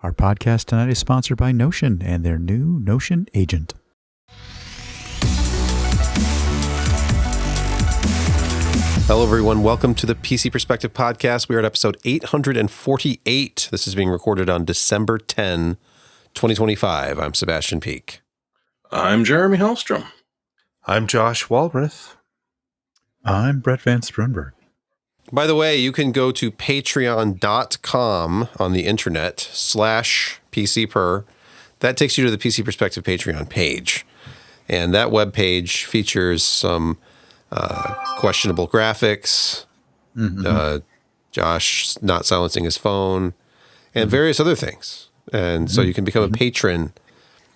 Our podcast tonight is sponsored by Notion and their new Notion agent. Hello, everyone. Welcome to the PC Perspective Podcast. We are at episode 848. This is being recorded on December 10, 2025. I'm Sebastian Peak. I'm Jeremy Hellstrom. I'm Josh Walrath. I'm Brett Van Sprunberg. By the way, you can go to patreon.com on the internet /PCPer. That takes you to the PC Perspective Patreon page. And that web page features some questionable graphics, Josh not silencing his phone, and various other things. And so you can become a patron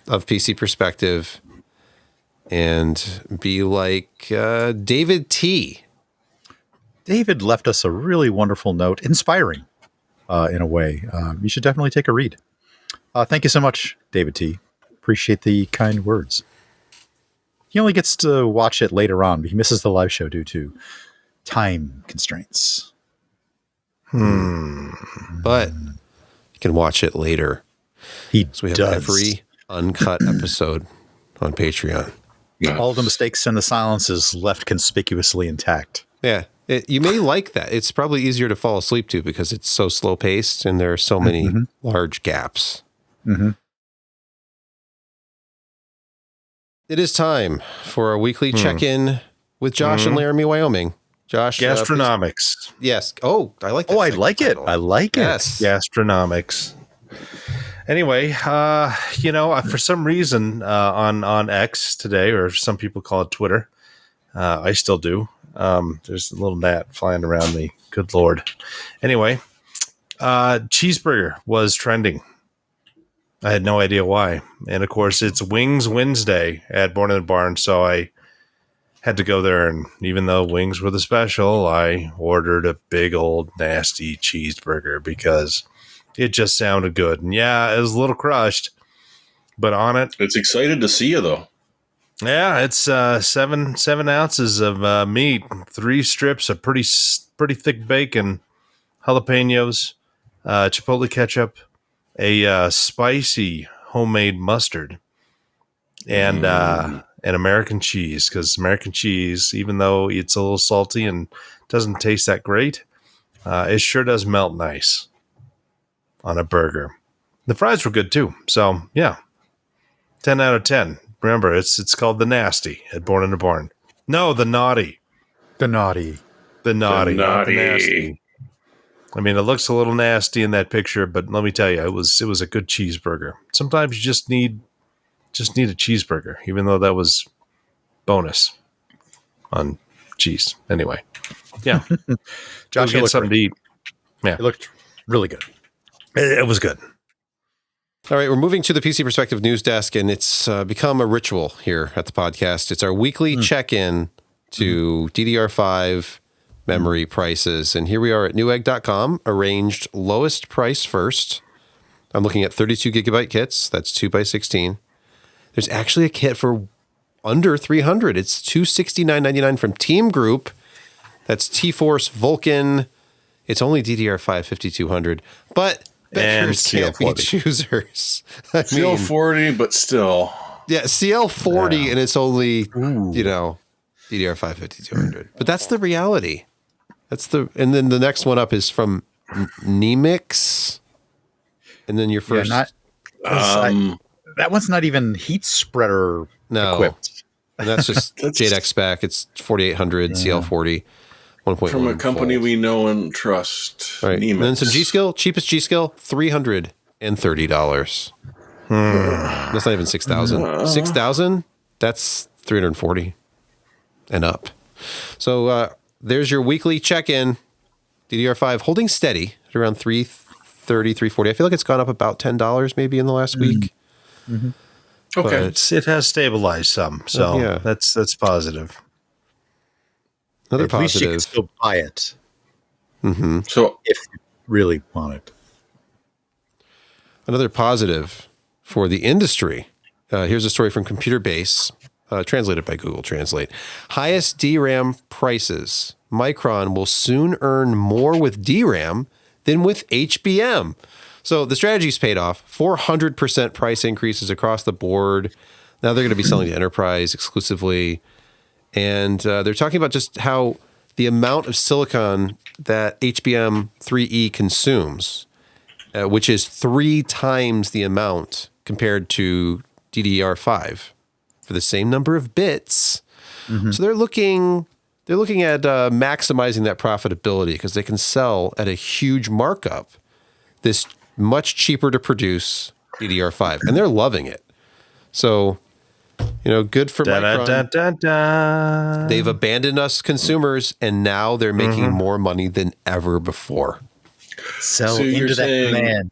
of PC Perspective and be like David T. David left us a really wonderful note, inspiring in a way. You should definitely take a read. Thank you so much, David T. Appreciate the kind words. He only gets to watch it later on, but he misses the live show due to time constraints. But you can watch it later. He So we have does. every uncut episode on Patreon. All the mistakes and the silences left conspicuously intact. Yeah. You may like that. It's probably easier to fall asleep to because it's so slow paced and there are so many large gaps. It is time for our weekly check-in with Josh in Laramie, Wyoming. Josh. Gastronomics. Yes. Oh, I like that. Oh, I like it. I like it. Yes. Gastronomics. Anyway, for some reason on X today, or some people call it Twitter, I still do. There's a little gnat flying around me. Good Lord. Anyway, cheeseburger was trending. I had no idea why. And of course, it's Wings Wednesday at Born in the Barn, so I had to go there. And even though wings were the special, I ordered a big old nasty cheeseburger because it just sounded good. And yeah, it was a little crushed, but on it. It's excited to see you, though. Yeah, it's 7 ounces of meat, 3 strips of pretty thick bacon, jalapenos, chipotle ketchup, a spicy homemade mustard, and American cheese. Because American cheese, even though it's a little salty and doesn't taste that great, it sure does melt nice on a burger. The fries were good too. So yeah, 10 out of 10. Remember, it's called the Nasty at Born in the Barn. No, the Naughty. The naughty. The Naughty. The Not the naughty. Nasty. I mean, it looks a little nasty in that picture, but let me tell you, it was a good cheeseburger. Sometimes you just need a cheeseburger, even though that was bonus on cheese. Anyway, yeah. Josh, Get something to eat. Yeah, It looked really good. it was good. All right, we're moving to the PC Perspective News Desk, and it's become a ritual here at the podcast. It's our weekly check-in to DDR5 memory prices. And here we are at newegg.com, arranged lowest price first. I'm looking at 32 gigabyte kits. That's 2x16. There's actually a kit for under $300. It's $269.99 from Team Group. That's T-Force Vulcan. It's only DDR5 5200, but beggars can't be choosers. I mean, CL40, but still. yeah, CL40, and it's only, DDR5 5200. But that's the reality. And then the next one up is from Nemix. And then your first. Yeah, that one's not even heat spreader equipped. And that's just JEDEC spec. It's 4800 CL40, 1.1. From a company volts. we know and trust. Right. Nemix. And then some G-Skill, cheapest G-Skill, $330. That's not even 6,000. 6,000, that's 340 and up. So there's your weekly check-in. DDR5 holding steady at around 330, 340. I feel like it's gone up about $10 maybe in the last week. Okay. It has stabilized some, so yeah. that's positive. Another At least you can positive. still buy it So if you really want it. Another positive for the industry. Here's a story from Computer Base, translated by Google Translate. Highest DRAM prices. Micron will soon earn more with DRAM than with HBM. So the strategy's paid off. 400% price increases across the board. Now they're going to be selling to enterprise exclusively. And they're talking about just how the amount of silicon that HBM3E consumes, which is 3 times the amount compared to DDR5 for the same number of bits. Mm-hmm. So they're looking at maximizing that profitability because they can sell at a huge markup this much cheaper to produce DDR5, and they're loving it. So, good for Micron. They've abandoned us consumers, and now they're making more money than ever before. Sell into that demand.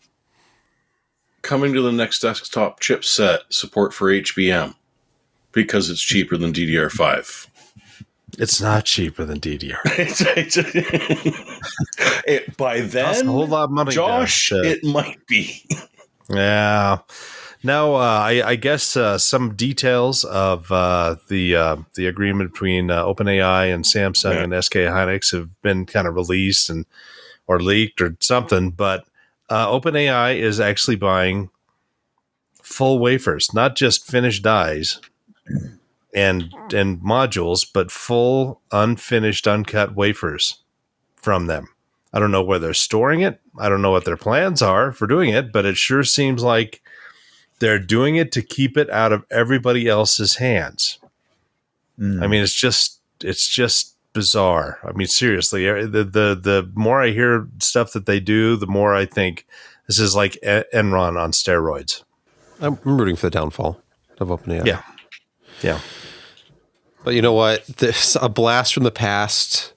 Coming to the next desktop chipset support for HBM because it's cheaper than DDR5. It's not cheaper than DDR. By then, a whole lot of money, Josh, it might be. Yeah. Now, I guess some details of the agreement between OpenAI and Samsung and SK Hynix have been kind of released or leaked or something. But OpenAI is actually buying full wafers, not just finished dies and modules, but full unfinished, uncut wafers from them. I don't know where they're storing it. I don't know what their plans are for doing it, but it sure seems like they're doing it to keep it out of everybody else's hands. I mean, it's just bizarre. I mean, seriously, the more I hear stuff that they do, the more I think this is like Enron on steroids. I'm rooting for the downfall of OpenAI. Yeah. But you know what? This a blast from the past.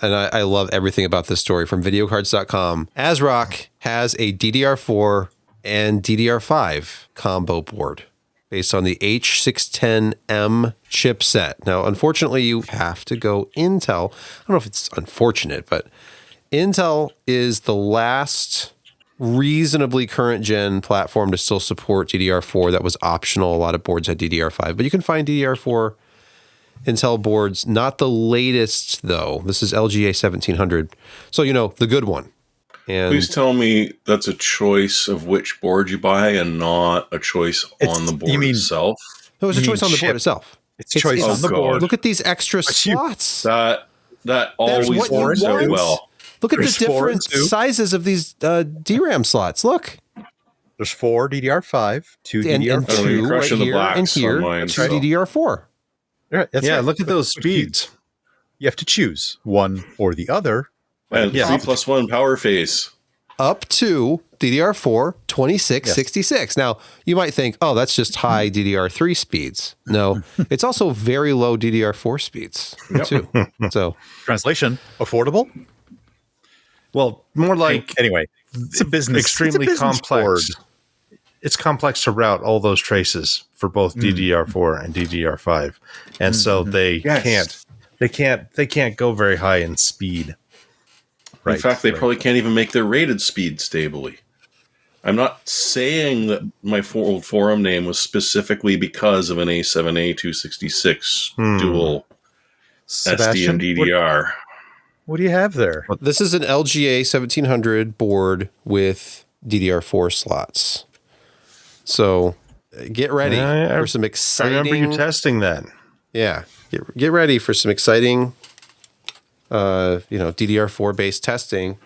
And I love everything about this story from videocards.com. ASRock has a DDR4 and DDR5 combo board based on the H610M chipset. Now, unfortunately, you have to go Intel. I don't know if it's unfortunate, but Intel is the last reasonably current gen platform to still support DDR4. That was optional. A lot of boards had DDR5, but you can find DDR4 Intel boards, not the latest though. This is LGA 1700. So, the good one. And please tell me that's a choice of which board you buy and not a choice on the board itself. No, it's a choice on the board itself. It's choice on the board. Look at these extra slots. That always works out well. Look at the different sizes of these DRAM slots. Look. There's 4 DDR5, 2 DDR4. And 2 right here, and here, 2 DDR4. Look at those speeds. You have to choose one or the other. And 3+1 power phase. Up to DDR4 2666. Now, you might think, oh, that's just high DDR3 speeds. No, it's also very low DDR4 speeds, too. So, translation, affordable? Well, more like... Anyway, it's a business. Extremely complex. Board. It's complex to route all those traces for both DDR4 and DDR5. And so they can't go very high in speed. Right, in fact, they probably can't even make their rated speed stably. I'm not saying that my old forum name was specifically because of an A7A266 dual Sebastian, SD and DDR. What do you have there? This is an LGA 1700 board with DDR4 slots. So get ready for some exciting... I remember you testing that. Yeah. Get ready for some exciting... DDR4 based testing.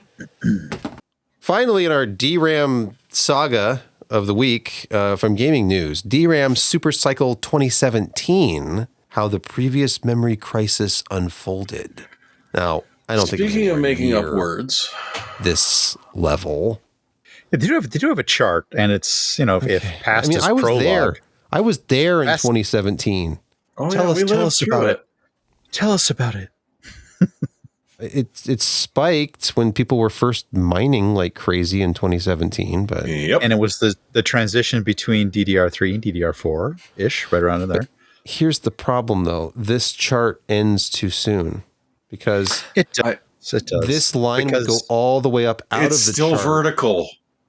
Finally, in our DRAM saga of the week from Gaming News, DRAM Super Cycle 2017, how the previous memory crisis unfolded. Now, I don't think speaking of making up words, this level. Yeah, they do have a chart, and it's if past is prologue. I was there in 2017. Oh, tell us about it. Tell us about it. It spiked when people were first mining like crazy in 2017, but and it was the transition between DDR3 and DDR4 ish, right around in there. But here's the problem, though: this chart ends too soon because it does. This line would go all the way up out of the still chart vertical.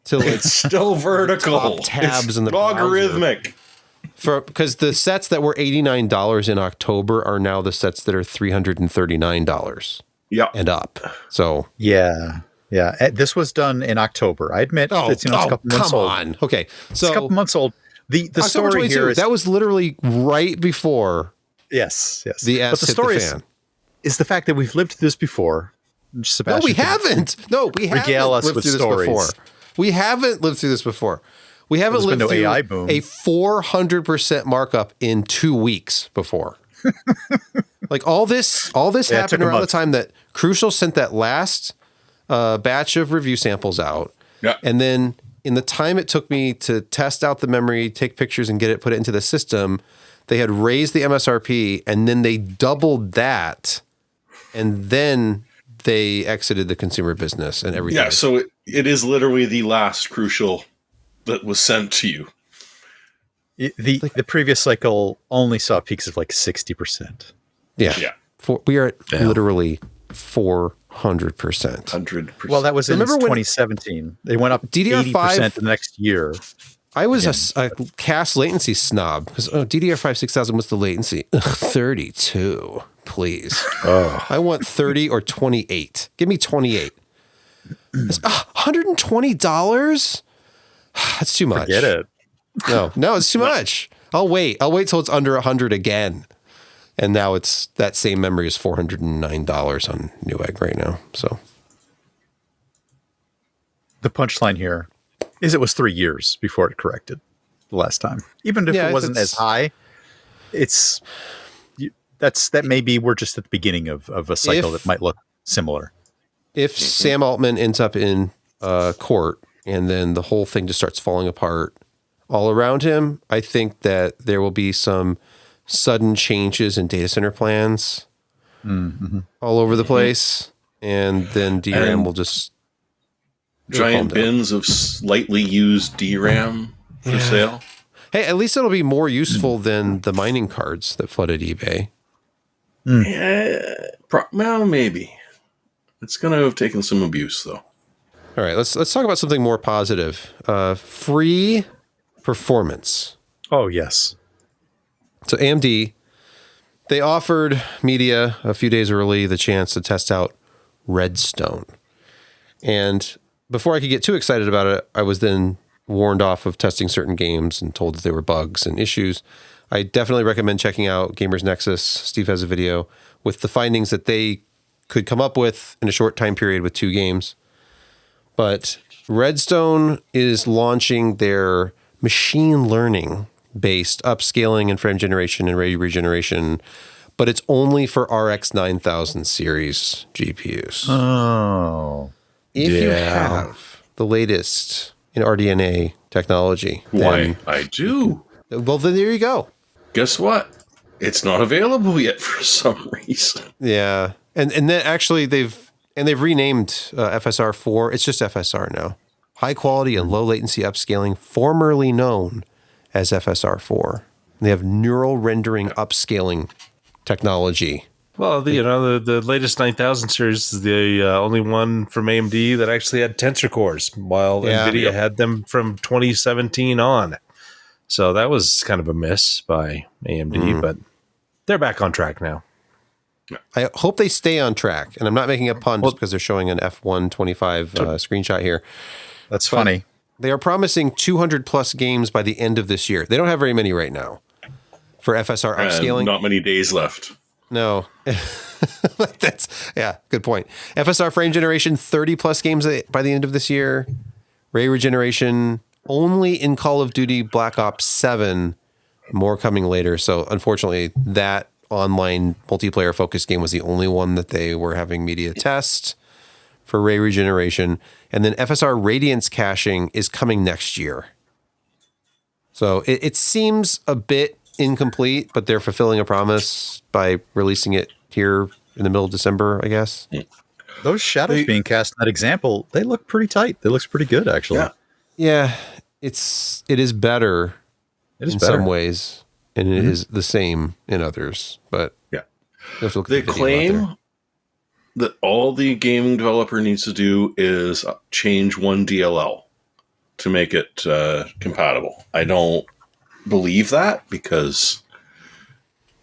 It's still vertical. Top tabs in the logarithmic. Because the sets that were $89 in October are now the sets that are $339. Yeah, and up. So yeah, Yeah, this was done in October. I admit it's a couple months old. Come on. Okay, so it's a couple months old. The October story here is that was literally right before. Yes. The S but the hit story the fan. is the fact that we've lived through this before. Sebastian, No, we haven't. No, we haven't regale us lived with through this stories. before. We haven't lived through this before. We haven't lived no through AI boom. a 400% markup in 2 weeks before. Like all this happened around the time that Crucial sent that last batch of review samples out. Yeah. And then in the time it took me to test out the memory, take pictures, and put it into the system, they had raised the MSRP, and then they doubled that, and then they exited the consumer business and everything. Yeah, so it is literally the last Crucial that was sent to you. The previous cycle only saw peaks of like 60%. Yeah. We are at literally 400%. 100%. Well, that was in Remember when 2017. They went up DDR5 80% the next year. I was a cast latency snob because DDR5 6000 was the latency. 32, please. Oh, I want 30 or 28. Give me 28. It's $120? That's too much. forget it. No, it's too much. I'll wait till it's under 100 again. And now it's that same memory is $409 on Newegg right now. So The punchline here is it was 3 years before it corrected the last time. Even if it wasn't as high, that maybe we're just at the beginning of a cycle that might look similar. If Sam Altman ends up in court and then the whole thing just starts falling apart all around him, I think that there will be some sudden changes in data center plans all over the place. And then DRAM will just... Giant bins of slightly used DRAM for sale. Hey, at least it'll be more useful than the mining cards that flooded eBay. Yeah, well, maybe. It's going to have taken some abuse, though. All right, let's talk about something more positive. Free performance. Oh, yes. So AMD, they offered media a few days early the chance to test out Redstone. And before I could get too excited about it, I was then warned off of testing certain games and told that there were bugs and issues. I definitely recommend checking out Gamers Nexus. Steve has a video with the findings that they could come up with in a short time period with 2 games. But Redstone is launching their machine learning based upscaling and frame generation and ray regeneration, but it's only for RX 9000 series GPUs. Oh. If you have the latest in RDNA technology. Why, I do. Well, then there you go. Guess what? It's not available yet for some reason. Yeah. And then actually they've renamed FSR 4. It's just FSR now. High quality and low latency upscaling, formerly known as FSR 4. They have neural rendering upscaling technology. Well, the latest 9000 series is the only one from AMD that actually had tensor cores, while NVIDIA had them from 2017 on. So that was kind of a miss by AMD, but they're back on track now. I hope they stay on track. And I'm not making a pun just because they're showing an F125 screenshot here. That's funny. They are promising 200 plus games by the end of this year. They don't have very many right now for FSR upscaling. Not many days left. No. That's good point. FSR frame generation, 30 plus games by the end of this year. Ray regeneration only in Call of Duty Black Ops 7, more coming later. So unfortunately, that online multiplayer focused game was the only one that they were having media test for ray regeneration. And then FSR radiance caching is coming next year. So it seems a bit incomplete, but they're fulfilling a promise by releasing it here in the middle of December, I guess. Those shadows being cast in that example, they look pretty tight. They look pretty good, actually. Yeah. It is better in some ways, and it is the same in others. But they claim that all the gaming developer needs to do is change one DLL to make it compatible. I don't believe that, because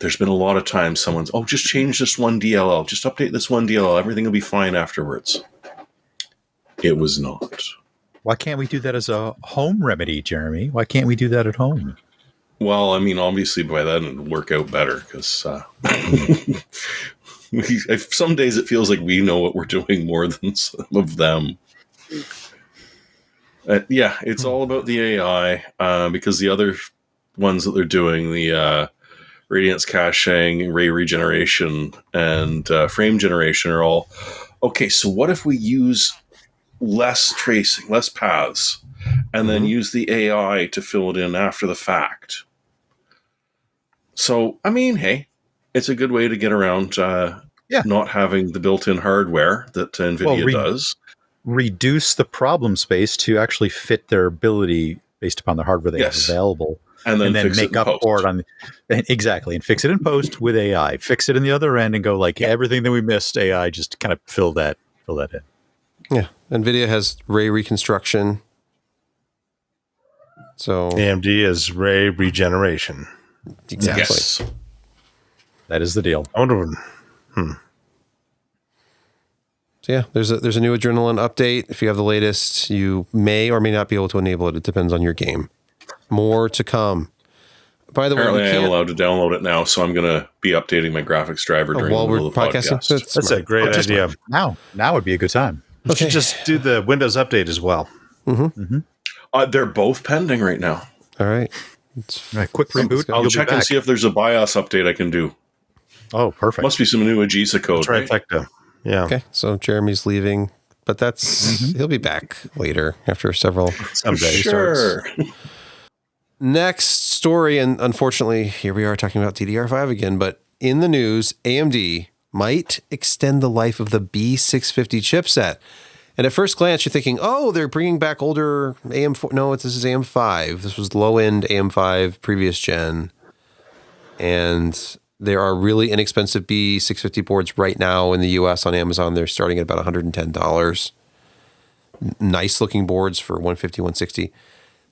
there's been a lot of times someone's, just change this one DLL. Just update this one DLL. Everything will be fine afterwards. It was not. Why can't we do that as a home remedy, Jeremy? Why can't we do that at home? Well, I mean, obviously by then it'll work out better because some days it feels like we know what we're doing more than some of them. Yeah, it's all about the AI because the other ones that they're doing, the radiance caching, ray regeneration, and frame generation are all, okay, so what if we use less tracing, less paths, and then use the AI to fill it in after the fact? So, I mean, hey, it's a good way to get around not having the built-in hardware that NVIDIA does. Reduce the problem space to actually fit their ability based upon the hardware they have available. And then fix make it in up post. for it exactly, and fix it in post with AI. Fix it in the other end and go like everything that we missed, AI just kind of fill that in. Yeah. NVIDIA has ray reconstruction. So AMD is ray regeneration. Exactly. Yes. That is the deal. I wonder. So yeah, there's a new Adrenaline update. If you have the latest, you may or may not be able to enable it. It depends on your game. More to come. By the Apparently, way, I am allowed to download it now, so I'm going to be updating my graphics driver during the middle of the podcast. That's a great idea. Now would be a good time. You should just do the Windows update as well. They're both pending right now. All right. Quick reboot. I'll check and see if there's a BIOS update I can do. Oh, perfect. Must be some new AGISA code. Trifecta. Yeah. Okay. So Jeremy's leaving, but he'll be back later after several Someday. Sure. Next story, and unfortunately, here we are talking about DDR5 again, but in the news, AMD might extend the life of the B650 chipset. And at first glance, you're thinking, oh, they're bringing back older AM4. No, this is AM5. This was low-end AM5 previous gen. And there are really inexpensive B650 boards right now in the US on Amazon. They're starting at about $110. Nice-looking boards for $150, $160.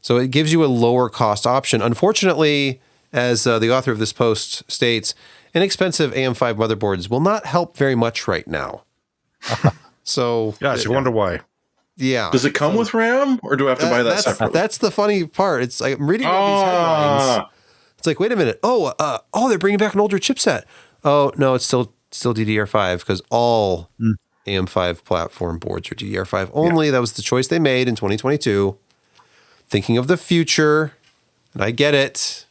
So it gives you a lower cost option. Unfortunately, as the author of this post states, inexpensive AM5 motherboards will not help very much right now. So yes, you wonder why. Yeah. Does it come with RAM, or do I have to buy that separately? That's the funny part. It's like I'm reading all these headlines. It's like, wait a minute. Oh, they're bringing back an older chipset. Oh no, it's still DDR5 because all AM5 platform boards are DDR5 only. Yeah. That was the choice they made in 2022. Thinking of the future, and I get it,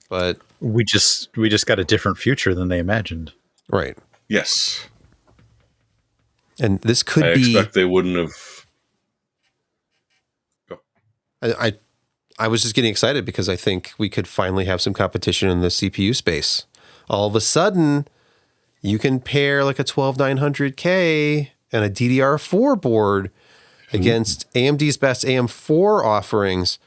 but we just got a different future than they imagined. Right. Yes. And this could I expect they wouldn't have. Go. I was just getting excited because I think we could finally have some competition in the CPU space. All of a sudden, you can pair like a 12900K and a DDR4 board against AMD's best AM4 offerings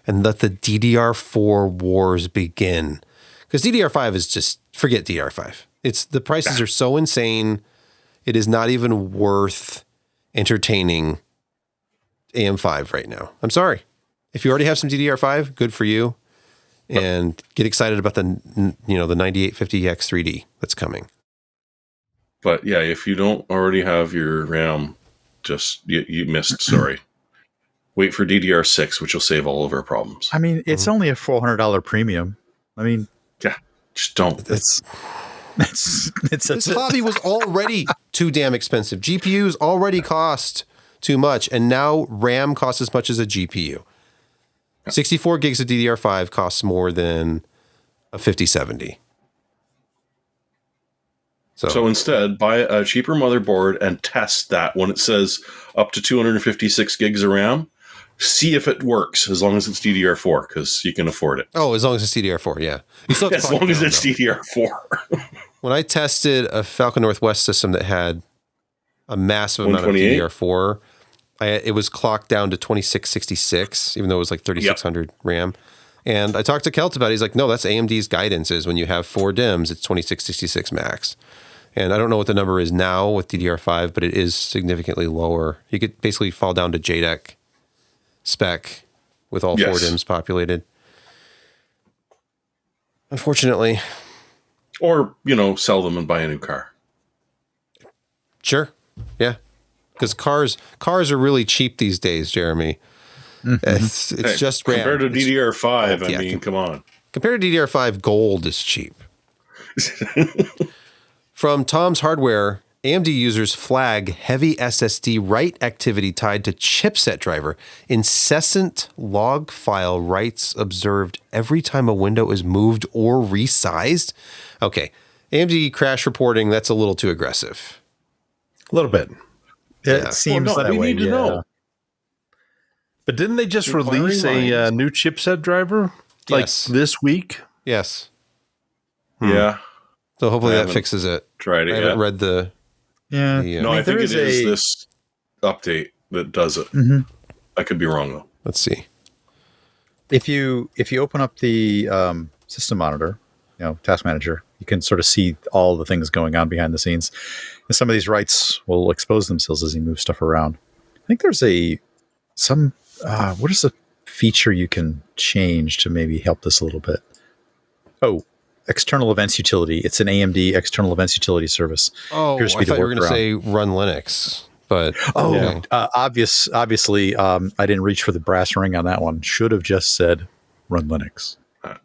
and let the DDR4 wars begin. Because DDR5 is just, forget DDR5. The prices are so insane, it is not even worth entertaining AM5 right now. I'm sorry. If you already have some DDR5, good for you. And get excited about the 9850X 3D that's coming. But yeah, if you don't already have your RAM, just you missed. Sorry. Wait for DDR6, which will save all of our problems. I mean, it's only a $400 premium. I mean, yeah, just don't. This hobby was already too damn expensive. GPUs already cost too much, and now RAM costs as much as a GPU. 64 gigs of DDR5 costs more than a 5070. So instead, buy a cheaper motherboard and test that when it says up to 256 gigs of RAM. See if it works, as long as it's DDR4, because you can afford it. Oh, as long as it's DDR4, yeah. As long as it's DDR4. When I tested a Falcon Northwest system that had a massive amount of DDR4, it was clocked down to 2666, even though it was like 3600 RAM. And I talked to Kelt about it. He's like, no, that's AMD's guidance is when you have 4 DIMMs, it's 2666 max. And I don't know what the number is now with DDR5, but it is significantly lower. You could basically fall down to JEDEC spec with all 4 DIMMs populated. Unfortunately. Or, sell them and buy a new car. Sure. Yeah. because cars are really cheap these days, Jeremy. It's just RAM. Compared to DDR5, I mean, come on. Compared to DDR5, gold is cheap. From Tom's Hardware, AMD users flag heavy SSD write activity tied to chipset driver. Incessant log file writes observed every time a window is moved or resized. Okay, AMD crash reporting, that's a little too aggressive. A little bit. It seems that we way. need to know. But didn't they just release a new chipset driver this week? Yes. Yeah. So hopefully that fixes it. Tried it. I haven't read the. Yeah. No, I think it is this update that does it. I could be wrong though. Let's see. If you open up the system monitor, task manager, you can sort of see all the things going on behind the scenes. And some of these writes will expose themselves as you move stuff around. I think there's what is the feature you can change to maybe help this a little bit? Oh, external events utility. It's an AMD external events utility service. Oh, I thought you were going to say run Linux, but obviously, I didn't reach for the brass ring on that one. Should have just said run Linux. I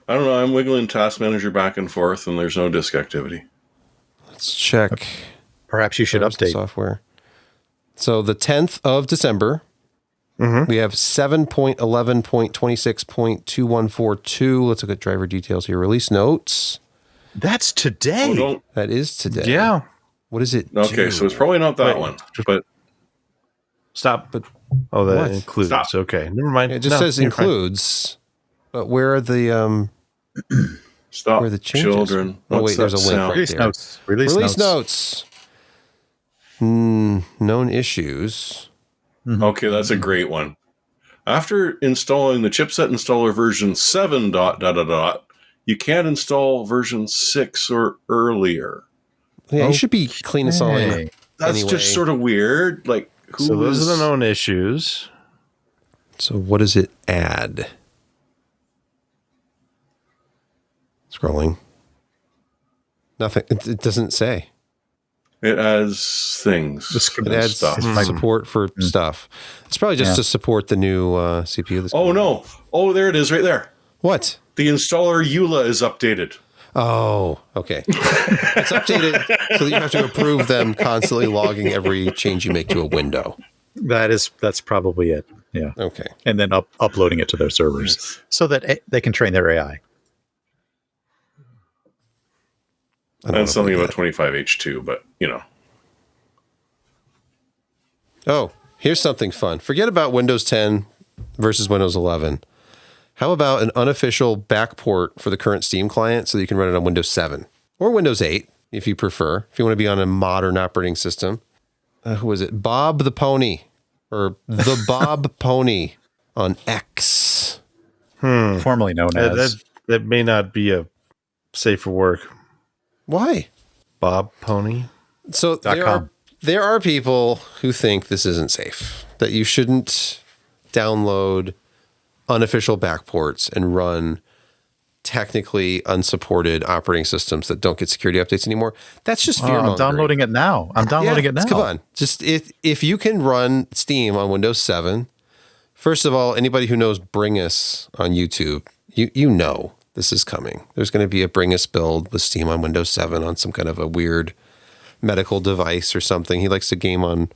don't know. I'm wiggling Task Manager back and forth, and there's no disk activity. Let's check. Perhaps you should update software. So the 10th of December. We have 7.11.26.2142. Let's look at driver details here. Release notes. That's today. That is today. Yeah. What is it? Okay, so it's probably not that one. But stop. But that includes. Stop. Okay, never mind. It just says includes. But where are the stop? Where are the changes? Children. Oh wait, there's a link right Release there. Notes. Release notes. Known issues. Okay, that's a great one. After installing the chipset installer version 7 ... you can't install version 6 or earlier. Yeah, you should be clean installing. That's just sort of weird. Like, those are the known issues. So what does it add? Scrolling. Nothing. It doesn't say. It adds things. It adds stuff. Support for stuff. It's probably just to support the new CPU. Oh, no. Oh, there it is right there. What? The installer EULA is updated. Oh, okay. It's updated so that you have to approve them constantly logging every change you make to a window. That's probably it. Yeah. Okay. And then uploading it to their servers so that they can train their AI. And something about 25H2, but Oh, here's something fun. Forget about Windows 10 versus Windows 11. How about an unofficial backport for the current Steam client so that you can run it on Windows 7 or Windows 8 if you prefer, if you want to be on a modern operating system. Who was it? Bob the Pony or the Bob Pony on X. Formerly known as. That may not be a safe for work. Why? Bob Pony. So there are people who think this isn't safe, that you shouldn't download unofficial backports and run technically unsupported operating systems that don't get security updates anymore. That's just fear mongering. I'm downloading it now. Come on. Just if you can run Steam on Windows 7, first of all, anybody who knows Bring Us on YouTube, you know this is coming. There's going to be a Bring Us build with Steam on Windows 7 on some kind of a weird medical device or something. He likes to game on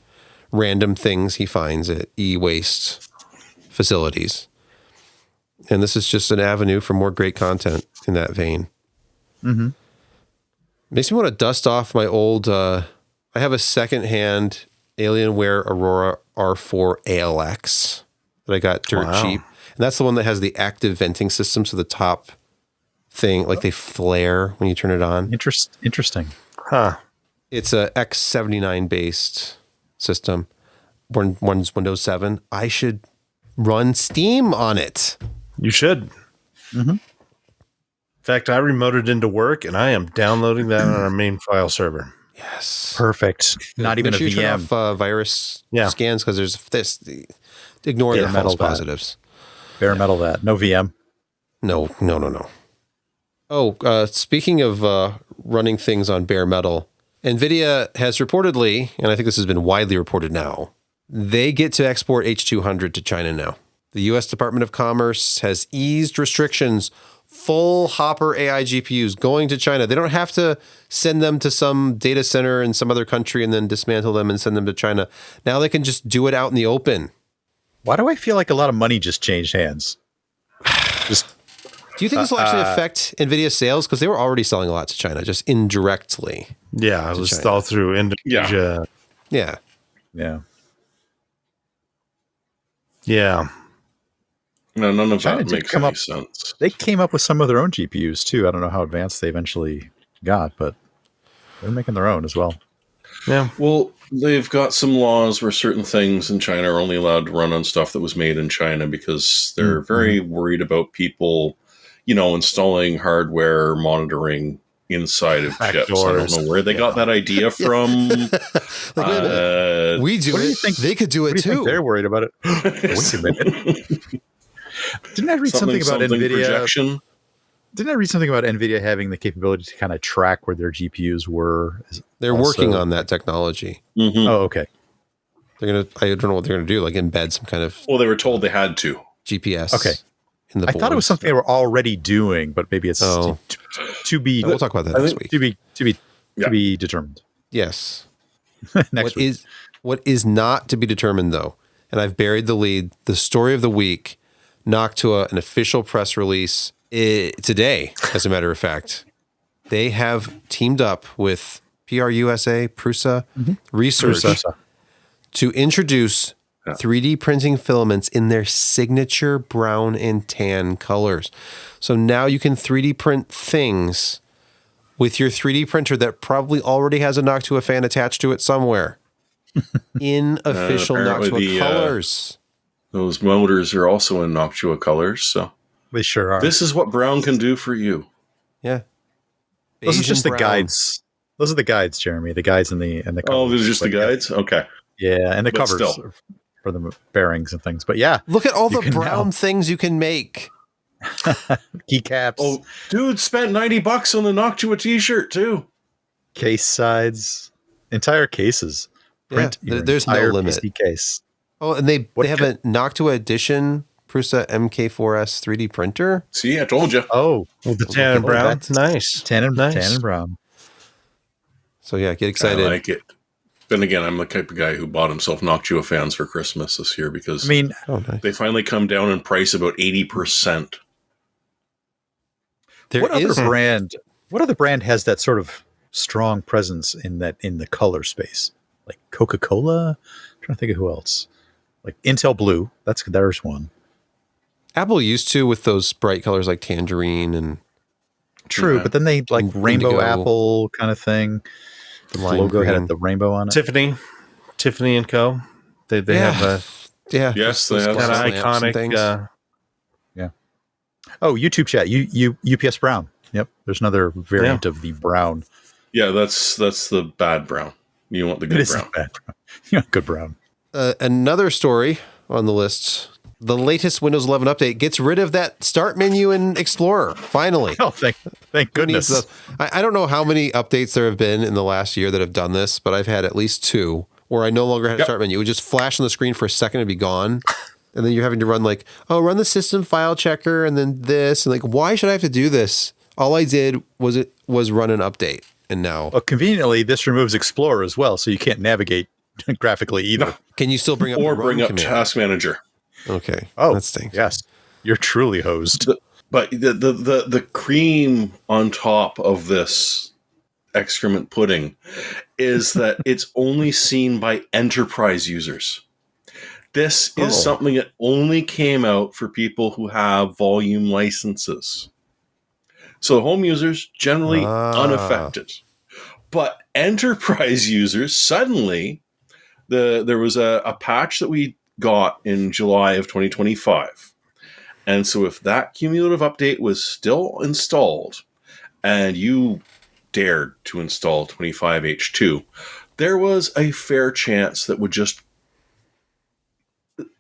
random things he finds at e-waste facilities. And this is just an avenue for more great content in that vein. Makes me want to dust off my old, I have a secondhand Alienware Aurora R4 ALX that I got dirt cheap. And that's the one that has the active venting system. So the top thing, like they flare when you turn it on. Interesting. Huh. It's a X79 based system. One's Windows 7. I should run Steam on it. You should. In fact, I remoted into work, and I am downloading that on our main file server. Yes. Perfect. Not even a VM. Turn off virus scans because there's this. Ignore the false positives. Bare metal that. No VM. No. Oh, speaking of running things on bare metal, NVIDIA has reportedly, and I think this has been widely reported now, they get to export H200 to China now. The U.S. Department of Commerce has eased restrictions, full Hopper AI GPUs going to China. They don't have to send them to some data center in some other country and then dismantle them and send them to China. Now they can just do it out in the open. Why do I feel like a lot of money just changed hands? Just Do you think this will actually affect NVIDIA's sales? Because they were already selling a lot to China, just indirectly. Yeah, it was all through Indonesia. Yeah. yeah. Yeah. No, none of China that did makes come any up- sense. They came up with some of their own GPUs too. I don't know how advanced they eventually got, but they're making their own as well. Yeah. Well, they've got some laws where certain things in China are only allowed to run on stuff that was made in China because they're very worried about people, installing hardware monitoring inside of chips. I don't know where they got that idea from. Like, wait a minute. We do what it. do you think? They could do it What do you too. think they're worried about it? Wait a minute. Didn't I read something about NVIDIA? Projection? Didn't I read something about NVIDIA having the capability to kind of track where their GPUs were? They're working on that technology. Mm-hmm. Oh, okay. I don't know what they're going to do, like embed some kind of Well, they were told they had to. GPS. Okay. In the I thought it was something they were already doing, but maybe it's to be. We'll talk about that next week. To be determined. Yes. Next week. What is not to be determined, though, and I've buried the lead, the story of the week, Noctua, an official press release today, as a matter of fact. They have teamed up with PRUSA, Prusa Research to introduce 3D printing filaments in their signature brown and tan colors. So now you can 3D print things with your 3D printer that probably already has a Noctua fan attached to it somewhere in official Noctua colors. Those motors are also in Noctua colors, so They sure are. this is what brown can do for you. Yeah. Those are Beige just and the brown. guides. Those are the guides, Jeremy. The guides and the covers. Oh, these are just the But guides? Okay. Yeah, and the But covers still. for the bearings and things. But yeah, Look at all You the can brown now- things you can make. keycaps, Oh, dude spent $90 on the Noctua t-shirt, too. case sides, entire cases. Print your there's no entire limit. PC case. Oh, and they What have a Noctua Edition Prusa MK4S 3D printer. See, I told you. Oh, With the tan and brown. that's- Nice. tan and Nice. brown. So yeah, get excited. I like it. Then again, I'm the type of guy who bought himself Noctua fans for Christmas this year because I mean, Oh, nice. they finally come down in price about 80%. There what is other brand? What other brand has that sort of strong presence in the color space? Like Coca-Cola. I'm trying to think of who else. Like Intel Blue. There's one. Apple used to with those bright colors like tangerine and True, Yeah. but then they like rainbow Indigo. apple kind of thing. The Lime logo green. had the rainbow on it. Tiffany and Co. They have a yeah, Yes, those they have glass kind of lamps and things. iconic. Oh, YouTube chat. UPS brown. Yep. There's another variant of the brown. Yeah, that's the bad brown. You want the It good is brown. bad brown. Yeah, good brown. Another story on the list. The latest Windows 11 update gets rid of that start menu in Explorer. Finally. Oh, thank Who needs goodness. those? I don't know how many updates there have been in the last year that have done this, but I've had at least 2 where I no longer had a start menu. It would just flash on the screen for a second and be gone. And then you're having to run run the system file checker and then this. And why should I have to do this? All I did was run an update. And now, Well, conveniently, this removes Explorer as well, so you can't navigate graphically either. can you still bring up Or the bring run up command? Task Manager. Okay. Oh, that stinks. yes. You're truly hosed. But the cream on top of this excrement pudding is that it's only seen by enterprise users. This is something that only came out for people who have volume licenses. So home users generally unaffected. But enterprise users, suddenly, there was a patch that we got in July of 2025. And so if that cumulative update was still installed and you dared to install 25H2, there was a fair chance that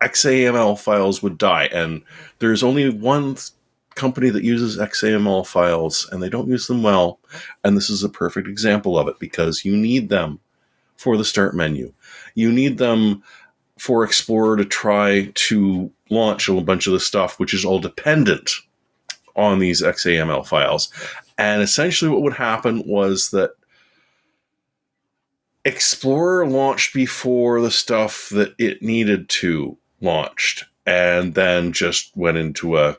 XAML files would die. And there's only one company that uses XAML files and they don't use them well. And this is a perfect example of it because you need them for the start menu. You need them for Explorer to try to launch a bunch of the stuff, which is all dependent on these XAML files. And essentially what would happen was that Explorer launched before the stuff that it needed to launched, and then just went into a,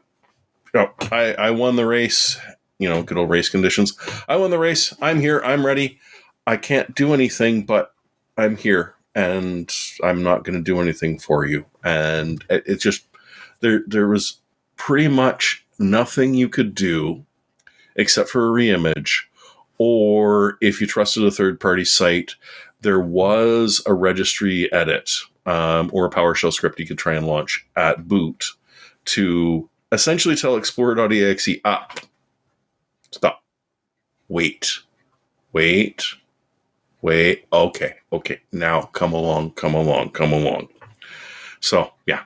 I won the race, good old race conditions. I won the race. I'm here. I'm ready. I can't do anything, but I'm here, and I'm not going to do anything for you. And it just, there was pretty much nothing you could do except for a reimage. Or if you trusted a third-party site, there was a registry edit or a PowerShell script you could try and launch at boot to essentially tell Explorer.exe, stop, wait, okay, now come along. So, yeah,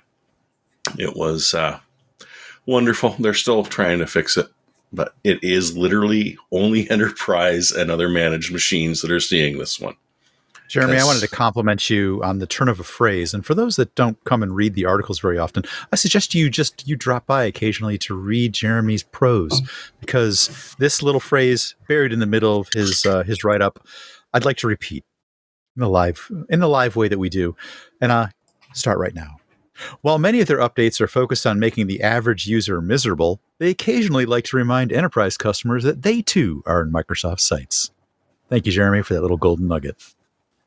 it was wonderful. They're still trying to fix it. But it is literally only enterprise and other managed machines that are seeing this one. Jeremy, I wanted to compliment you on the turn of a phrase. And for those that don't come and read the articles very often, I suggest you drop by occasionally to read Jeremy's prose, because this little phrase buried in the middle of his write-up, I'd like to repeat in the live way that we do. And start right now. While many of their updates are focused on making the average user miserable, they occasionally like to remind enterprise customers that they too are in Microsoft sites. Thank you, Jeremy, for that little golden nugget.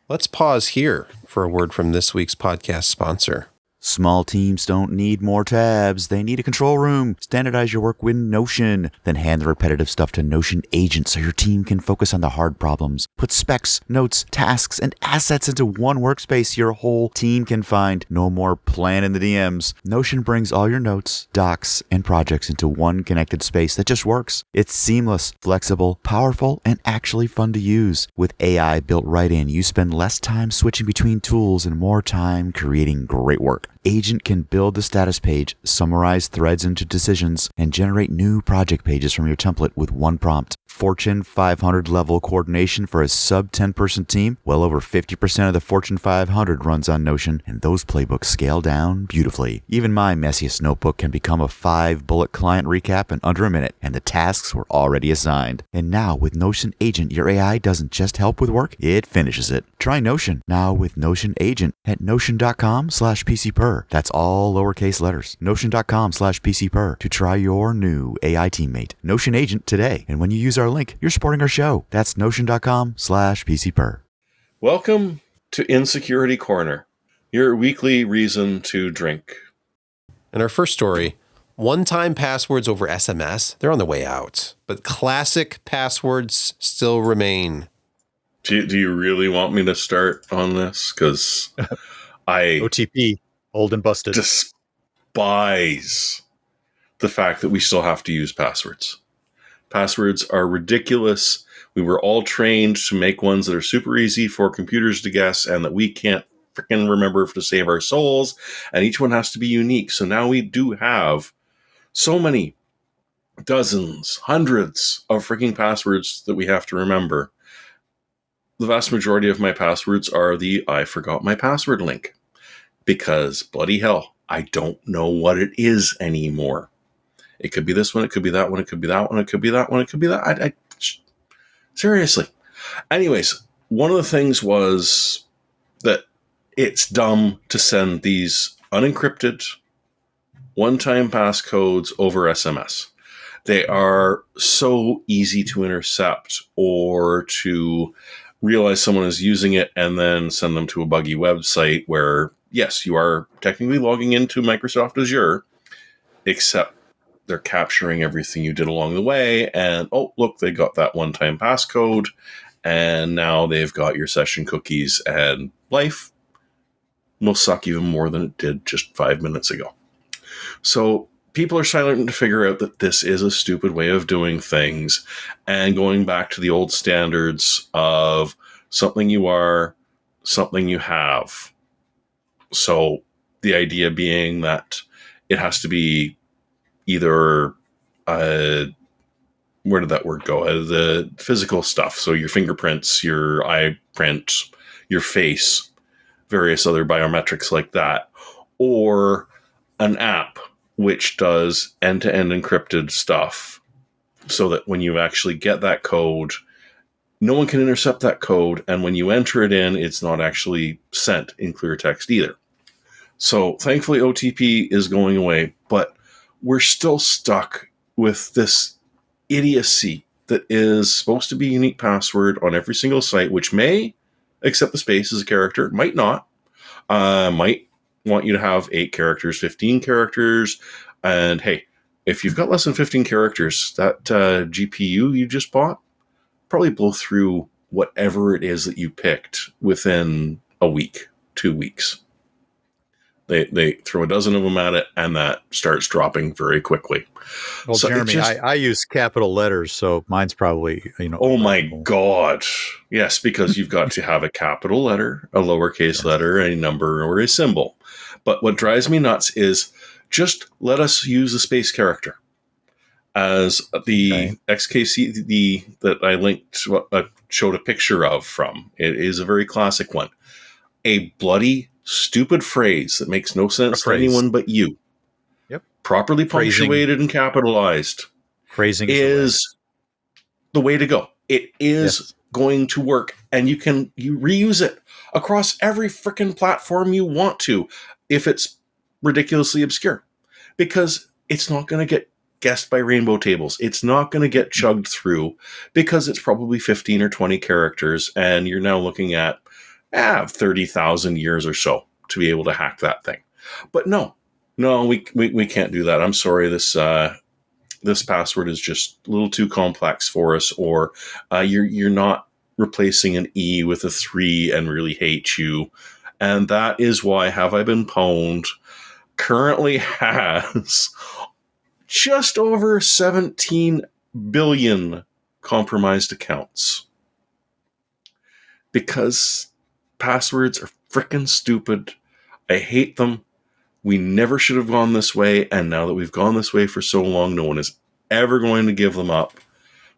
Let's pause here for a word from this week's podcast sponsor. Small teams don't need more tabs. They need a control room. Standardize your work with Notion. Then hand the repetitive stuff to Notion Agent so your team can focus on the hard problems. Put specs, notes, tasks, and assets into one workspace your whole team can find. No more plan in the DMs. Notion brings all your notes, docs, and projects into one connected space that just works. It's seamless, flexible, powerful, and actually fun to use. With AI built right in, you spend less time switching between tools and more time creating great work. Agent can build the status page, summarize threads into decisions, and generate new project pages from your template with one prompt. Fortune 500 level coordination for a sub 10-person team? Well over 50% of the Fortune 500 runs on Notion, and those playbooks scale down beautifully. Even my messiest notebook can become a 5-bullet client recap in under a minute, and the tasks were already assigned. And now with Notion Agent, your AI doesn't just help with work, it finishes it. Try Notion now with Notion Agent at notion.com/PCPer. That's all lowercase letters. Notion.com/PCPer to try your new AI teammate. Notion Agent today. And when you use our link, you're supporting our show. That's notion.com/PCPer. Welcome to Insecurity Corner, your weekly reason to drink. And our first story, one-time passwords over SMS, they're on the way out. But classic passwords still remain. Do you really want me to start on this? Because I OTP, old and busted. Despise the fact that we still have to use passwords. Passwords are ridiculous. We were all trained to make ones that are super easy for computers to guess and that we can't freaking remember to save our souls. And each one has to be unique. So now we do have so many dozens, hundreds of freaking passwords that we have to remember. The vast majority of my passwords are the I forgot my password link. Because bloody hell, I don't know what it is anymore. It could be this one, it could be that one, it could be that one, it could be that one, it could be that. Seriously. Anyways, one of the things was that it's dumb to send these unencrypted one-time passcodes over SMS. They are so easy to intercept or to realize someone is using it and then send them to a buggy website where, yes, you are technically logging into Microsoft Azure, except they're capturing everything you did along the way. And, oh, look, they got that one-time passcode. And now they've got your session cookies, and life will suck even more than it did just 5 minutes ago. So people are starting to figure out that this is a stupid way of doing things and going back to the old standards of something you are, something you have. So the idea being that it has to be either where did that word go? The physical stuff. So your fingerprints, your eye print, your face, various other biometrics like that. Or an app which does end-to-end encrypted stuff so that when you actually get that code, no one can intercept that code. And when you enter it in, it's not actually sent in clear text either. So thankfully, OTP is going away, but we're still stuck with this idiocy that is supposed to be a unique password on every single site, which may accept the space as a character, might not, might want you to have 8 characters, 15 characters. And hey, if you've got less than 15 characters, that GPU you just bought probably blow through whatever it is that you picked within a week, 2 weeks. They throw a dozen of them at it, and that starts dropping very quickly. Well, So Jeremy, I use capital letters, so mine's probably, Oh my God. Yes, because you've got to have a capital letter, a lowercase letter, a number, or a symbol. But what drives me nuts is just let us use a space character. As the XKC that I linked, showed a picture of from, it is a very classic one. A bloody, stupid phrase that makes no sense to anyone but you. Yep. Properly punctuated and capitalized. Phrasing is the way to go. It is going to work, and you reuse it across every freaking platform you want to if it's ridiculously obscure, because it's not going to get guessed by rainbow tables. It's not going to get chugged through because it's probably 15 or 20 characters, and you're now looking at 30,000 years or so to be able to hack that thing. But no, we can't do that. I'm sorry, this password is just a little too complex for us, or you're not replacing an E with a 3 and really hate you. And that is why Have I Been Pwned currently has just over 17 billion compromised accounts. Because passwords are freaking stupid. I hate them. We never should have gone this way, and now that we've gone this way for so long, no one is ever going to give them up.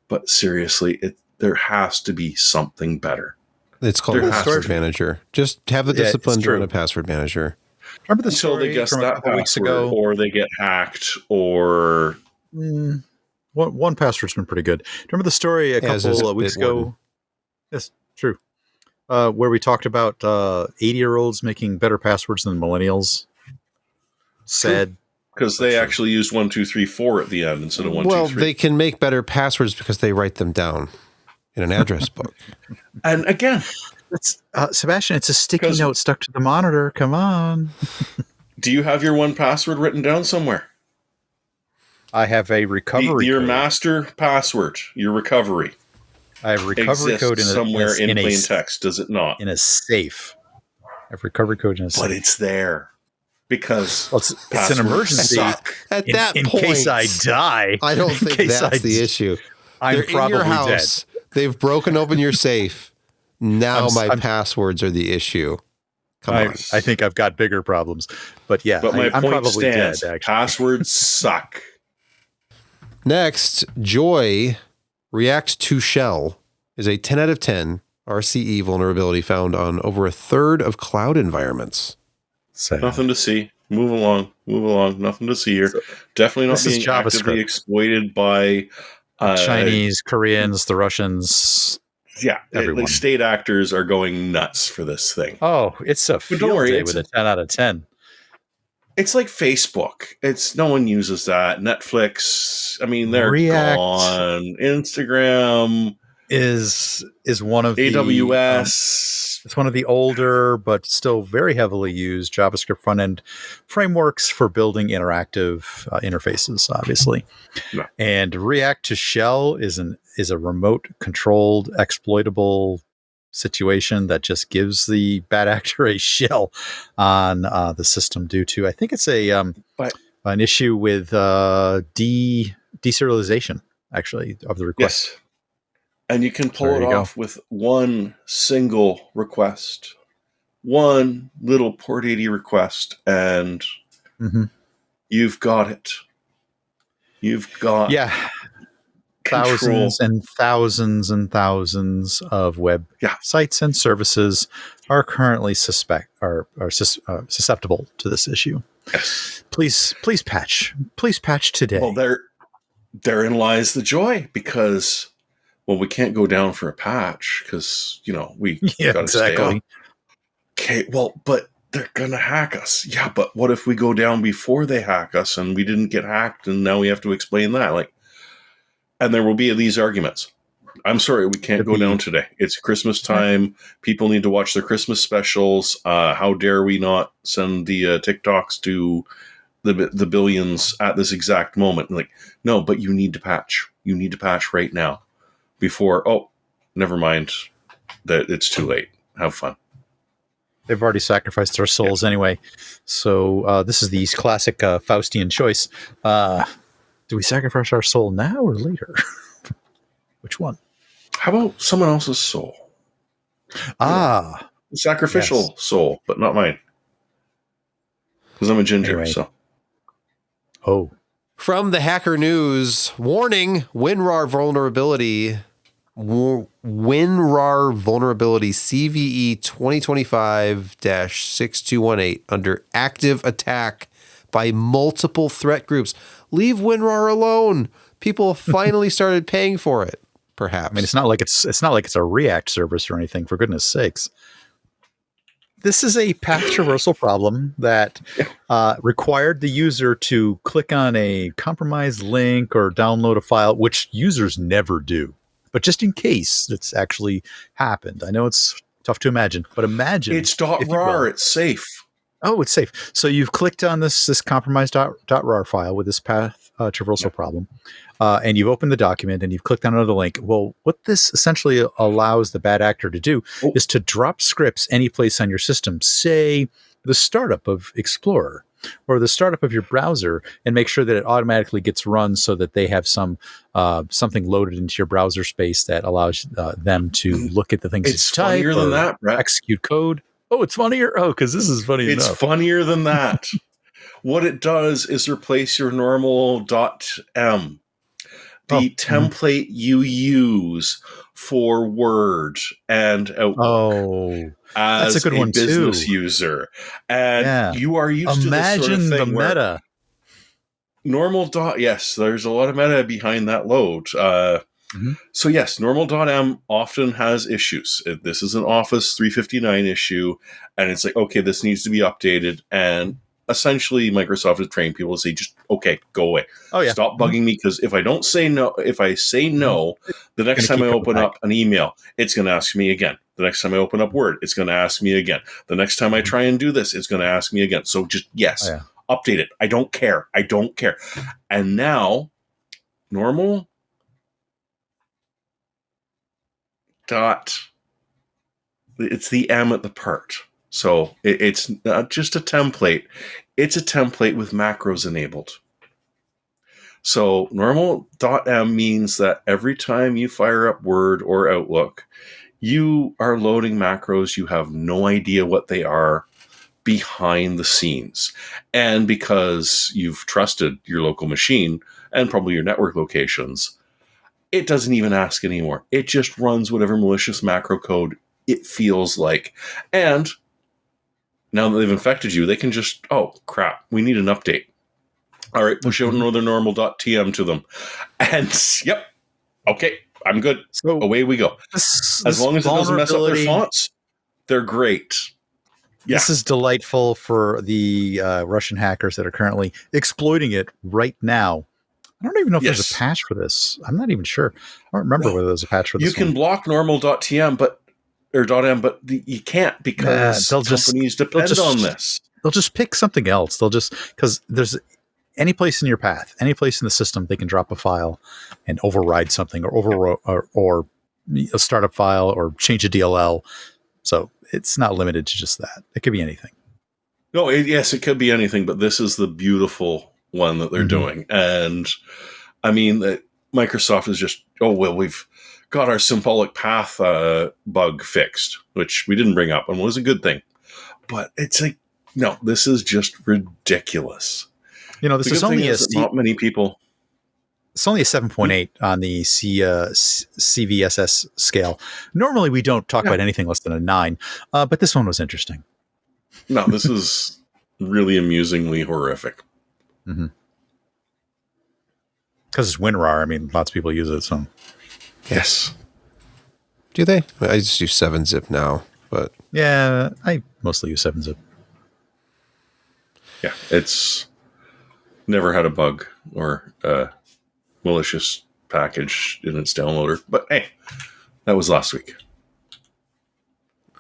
But seriously, there has to be something better. It's called a password manager. Just have the discipline to run a password manager. Remember the story they guess from that a couple weeks ago? Or they get hacked, or... One password's been pretty good. Remember the story a couple of weeks ago? Yes, true. Where we talked about 80-year-olds making better passwords than millennials. Said because they actually used 1, 2, 3, 4 at the end instead of 1, 2, 3. Well, they can make better passwords because they write them down in an address book. And again, it's Sebastian, it's a sticky note stuck to the monitor. Come on. Do you have your 1Password written down somewhere? I have a recovery your code. Master password, your recovery. I have recovery code somewhere in plain text, does it not? In a safe. I have recovery code in a safe. But it's there. Because it's an emergency. At that point, in case I die. I don't think that's the issue. They're probably in your house. Dead. They've broken open your safe. Now my passwords are the issue. Come on. I think I've got bigger problems. But yeah, but I'm probably stands. dead, actually. Passwords suck. Next, Joy React to Shell is a 10 out of 10 RCE vulnerability found on over a third of cloud environments. Sad. Nothing to see. Move along. Nothing to see here. So, definitely not being actively exploited by Chinese, Koreans, the Russians. Yeah, everyone. State actors are going nuts for this thing. Oh, it's a field day with a 10 out of 10. It's like Facebook. No one uses that. Netflix. I mean, they're gone. Instagram is one of AWS. It's one of the older but still very heavily used JavaScript front end frameworks for building interactive interfaces, obviously. Yeah. And React to Shell is a remote controlled exploitable situation that just gives the bad actor a shell on the system due to, I think it's an issue with deserialization, actually, of the request. Yes. And you can pull it off with one single request, one little port 80 request, and you've got it. You've got control. Thousands and thousands and thousands of web sites and services are currently susceptible to this issue. Yes. Please patch. Please patch today. Well, therein lies the joy, because we can't go down for a patch because we got to stay up. Okay, well, but they're gonna hack us. Yeah, but what if we go down before they hack us and we didn't get hacked, and now we have to explain that? And there will be these arguments. I'm sorry, we can't go down today. It's Christmas time. People need to watch their Christmas specials. How dare we not send the TikToks to the billions at this exact moment? No, but you need to patch. You need to patch right now before. Oh, never mind. That it's too late. Have fun. They've already sacrificed their souls anyway. So this is the classic Faustian choice. Do we sacrifice our soul now or later? Which one? How about someone else's soul? Sacrificial soul, but not mine. Because I'm a ginger, anyway. so. Oh. From the Hacker News, warning, WinRAR vulnerability CVE 2025-6218 under active attack by multiple threat groups. Leave WinRAR alone. People finally started paying for it, perhaps. I mean, it's not like it's a React service or anything, for goodness sakes. This is a path traversal problem that required the user to click on a compromised link or download a file, which users never do. But just in case it's actually happened. I know it's tough to imagine, but imagine. It's .rar. It's safe. Oh, it's safe. So you've clicked on this compromised .rar file with this path traversal problem, and you've opened the document and you've clicked on another link. Well, what this essentially allows the bad actor to do is to drop scripts any place on your system, say the startup of Explorer or the startup of your browser, and make sure that it automatically gets run so that they have something loaded into your browser space that allows them to look at the things. It's funnier than that, Brett. Execute code. Oh, it's funnier? Oh, because this is funny enough. It's funnier than that. What it does is replace your normal .m, the template you use for Word and Outlook as that's a good one business too. user. And you are used to this sort of thing. Imagine the meta. Normal yes, there's a lot of meta behind that load. So yes, normal.m often has issues. This is an Office 359 issue, and it's like, okay, this needs to be updated. And essentially, Microsoft has trained people to say, just, okay, go away. Oh, yeah. Stop bugging me, because if I don't say no, if I say no, the next time I open up an email, it's going to ask me again. The next time I open up Word, it's going to ask me again. The next time I try and do this, it's going to ask me again. So just, update it. I don't care. And now, normal it's the M at the part. So it's not just a template. It's a template with macros enabled. So normal.m means that every time you fire up Word or Outlook, you are loading macros. You have no idea what they are behind the scenes. And because you've trusted your local machine and probably your network locations, it doesn't even ask anymore. It just runs whatever malicious macro code it feels like. And now that they've infected you, they can just, oh, crap, we need an update. All right, push out another normal.tm to them. And, yep, okay, I'm good. So away we go. As long as it doesn't mess up their fonts, they're great. Yeah. This is delightful for the Russian hackers that are currently exploiting it right now. I don't even know if there's a patch for this. I'm not even sure. I don't remember whether there's a patch for this. You can block normal.tm, .m, but you can't, because companies depend on this. They'll just pick something else. Because there's any place in your path, any place in the system, they can drop a file and override something, or a startup file, or change a DLL. So it's not limited to just that. It could be anything. No, it could be anything, but this is the beautiful one that they're doing. And I mean, Microsoft is just, we've got our symbolic path bug fixed, which we didn't bring up and was a good thing. But it's like, no, this is just ridiculous. This is only not many people. It's only a 7.8 on the CVSS scale. Normally, we don't talk about anything less than a 9, but this one was interesting. No, this is really amusingly horrific. Mm-hmm. Because it's WinRAR. I mean, lots of people use it. So, yes. Do they? I just use 7-zip now, but yeah, I mostly use 7-zip. Yeah, it's never had a bug or a malicious package in its downloader. But hey, that was last week.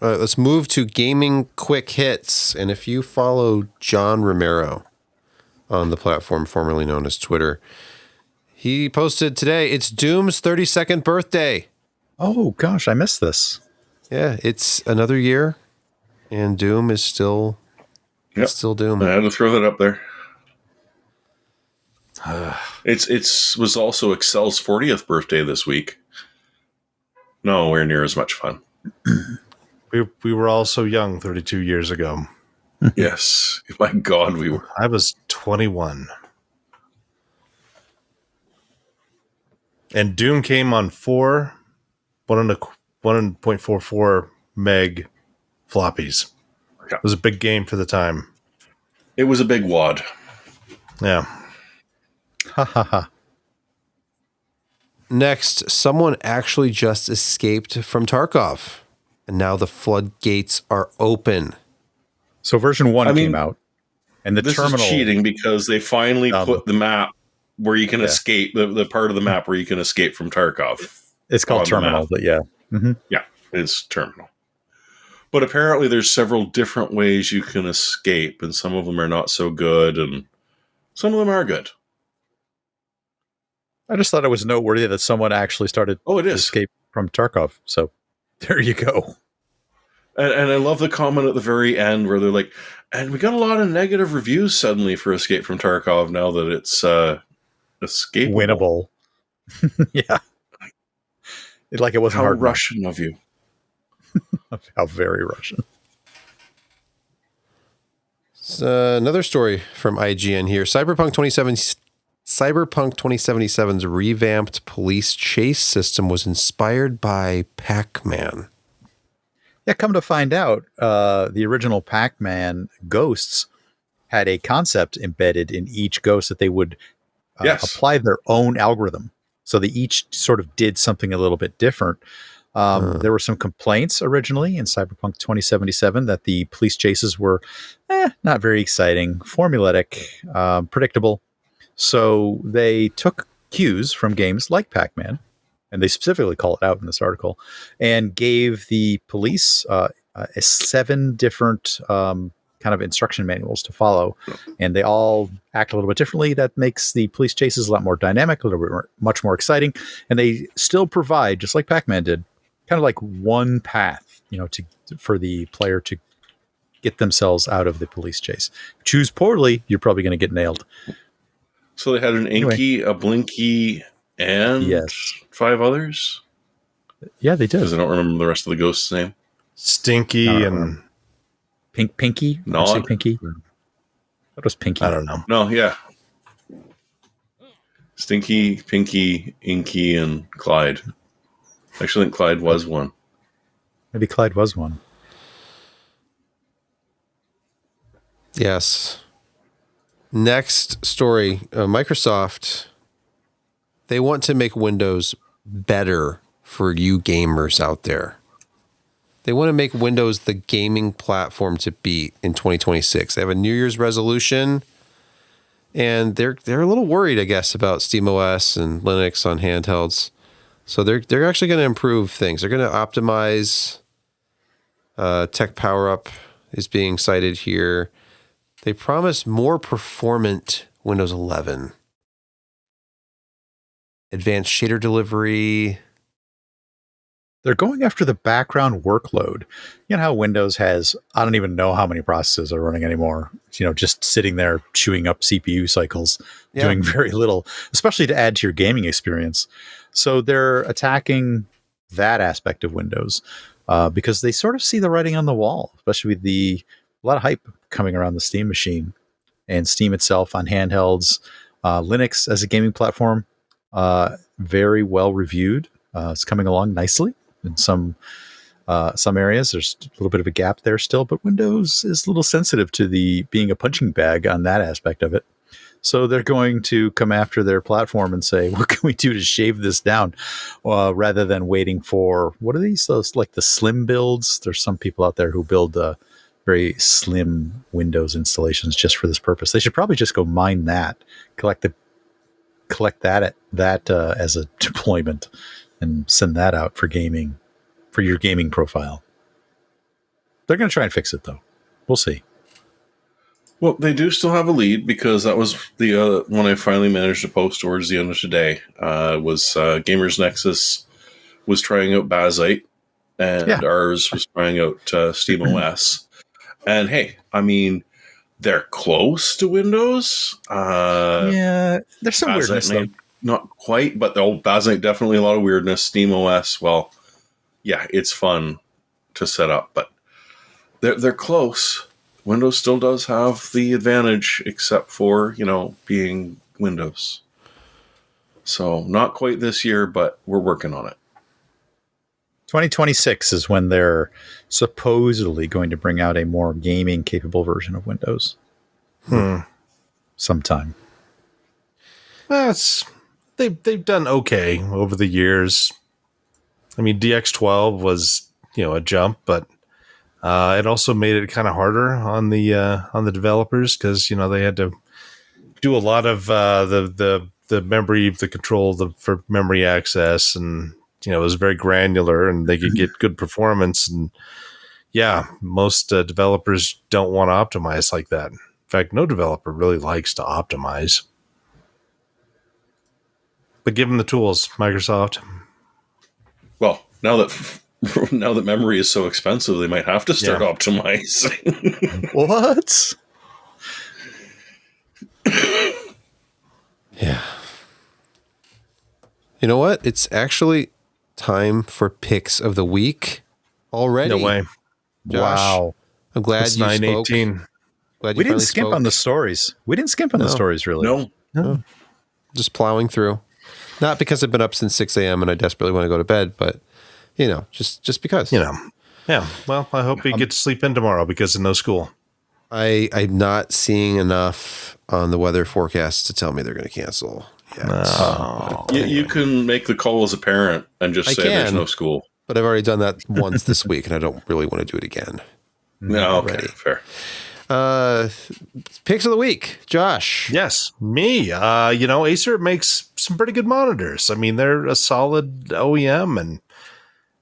All right, let's move to gaming quick hits. And if you follow John Romero on the platform formerly known as Twitter, he posted today, it's Doom's 32nd birthday. Oh, gosh, I missed this. Yeah, it's another year, and Doom is still Doom. I had to throw that up there. It's was also Excel's 40th birthday this week. Nowhere near as much fun. We were all so young 32 years ago. Yes. My God, we were. I was 21. And Doom came on 1.44 meg floppies. Yeah. It was a big game for the time. It was a big wad. Yeah. Ha ha ha. Next, someone actually just escaped from Tarkov, and now the floodgates are open. So version 1 came out, and the this terminal is cheating because they finally put the map where you can escape, the part of the map where you can escape from Tarkov. It's called Terminal, but yeah. Mm-hmm. Yeah, it's Terminal. But apparently there's several different ways you can escape, and some of them are not so good, and some of them are good. I just thought it was noteworthy that someone actually started to escape from Tarkov. So there you go. And I love the comment at the very end where they're like, and we got a lot of negative reviews suddenly for Escape from Tarkov now that it's escapable. Winnable. Yeah. Like it wasn't hard. How Russian of you. How very Russian. Another story from IGN here. Cyberpunk 2077's revamped police chase system was inspired by Pac-Man. Yeah, come to find out, the original Pac-Man ghosts had a concept embedded in each ghost that they would apply their own algorithm. So they each sort of did something a little bit different. There were some complaints originally in Cyberpunk 2077 that the police chases were not very exciting, formulaic, predictable. So they took cues from games like Pac-Man, and they specifically call it out in this article, and gave the police 7 different kind of instruction manuals to follow, and they all act a little bit differently. That makes the police chases a lot more dynamic, a little bit much more exciting, and they still provide, just like Pac-Man did, kind of like one path, for the player to get themselves out of the police chase. Choose poorly, you're probably going to get nailed. So they had an Inky, a Blinky, and 5 others? Yeah, they did. Because I don't remember the rest of the ghost's name. Stinky and... Pinky? Nod? Pinky? That was Pinky. I don't know. No, yeah. Stinky, Pinky, Inky, and Clyde. Actually, I think Clyde was one. Maybe Clyde was one. Yes. Next story. Microsoft, they want to make Windows better for you gamers out there. They want to make Windows the gaming platform to beat in 2026. They have a New Year's resolution, and they're a little worried, I guess, about SteamOS and Linux on handhelds. So they're actually going to improve things. They're going to optimize. Tech PowerUp is being cited here. They promise more performant Windows 11. Advanced shader delivery. They're going after the background workload. You know how Windows has, I don't even know how many processes are running anymore, just sitting there chewing up CPU cycles, doing very little, especially to add to your gaming experience. So they're attacking that aspect of Windows because they sort of see the writing on the wall, especially with a lot of hype coming around the Steam machine and Steam itself on handhelds, Linux as a gaming platform. very well reviewed. It's coming along nicely in some areas. There's a little bit of a gap there still, but Windows is a little sensitive to the being a punching bag on that aspect of it. So they're going to come after their platform and say, what can we do to shave this down? Rather than waiting for, what are these? Those like the slim builds. There's some people out there who build very slim Windows installations just for this purpose. They should probably just go mine that, collect that as a deployment and send that out for gaming, for your gaming profile. They're going to try and fix it, though. We'll see. Well, they do still have a lead, because that was the one I finally managed to post towards the end of today. Was Gamers Nexus was trying out Bazite, and ours was trying out SteamOS. And hey, I mean, they're close to Windows. There's some Bazite weirdness, though. Not quite, but Bazite definitely a lot of weirdness. SteamOS, well, yeah, it's fun to set up, but they're close. Windows still does have the advantage, except for, being Windows. So not quite this year, but we're working on it. 2026 is when they're supposedly going to bring out a more gaming capable version of Windows. Sometime. Well, they've done okay over the years. I mean, DX12 was, a jump, but it also made it kind of harder on the developers, because they had to do a lot of the memory, the control for memory access, and it was very granular, and they could get good performance. And most developers don't want to optimize like that. In fact, no developer really likes to optimize. But give them the tools, Microsoft. Well, now that memory is so expensive, they might have to start optimizing. What? Yeah. You know what? It's actually time for picks of the week already. No way. Josh, Wow. I'm glad It's you 9:18. spoke. Glad We you didn't skimp on the stories. The stories, really. No. Just plowing through. Not because I've been up since 6 a.m. and I desperately want to go to bed, but, just because. Yeah. Well, I hope you get to sleep in tomorrow because of no school. I'm not seeing enough on the weather forecast to tell me they're going to cancel yet. You can make the call as a parent and just say there's no school. But I've already done that once this week, and I don't really want to do it again. No, okay, fair. Picks of the week, Josh. Yes, me. Acer makes some pretty good monitors. I mean, they're a solid OEM,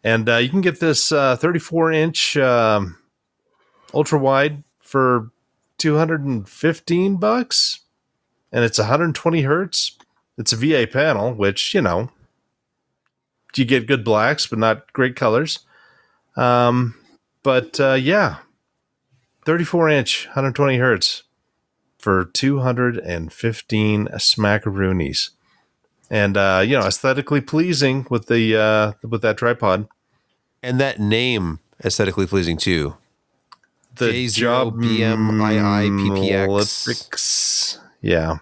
and you can get this 34-inch ultra wide for $215, and it's 120 hertz. It's a VA panel, which you get good blacks, but not great colors. 34-inch, 120 hertz for 215 smackaroonies. And, aesthetically pleasing with with that tripod. And that name, aesthetically pleasing too. The job BMIIPPX. Yeah.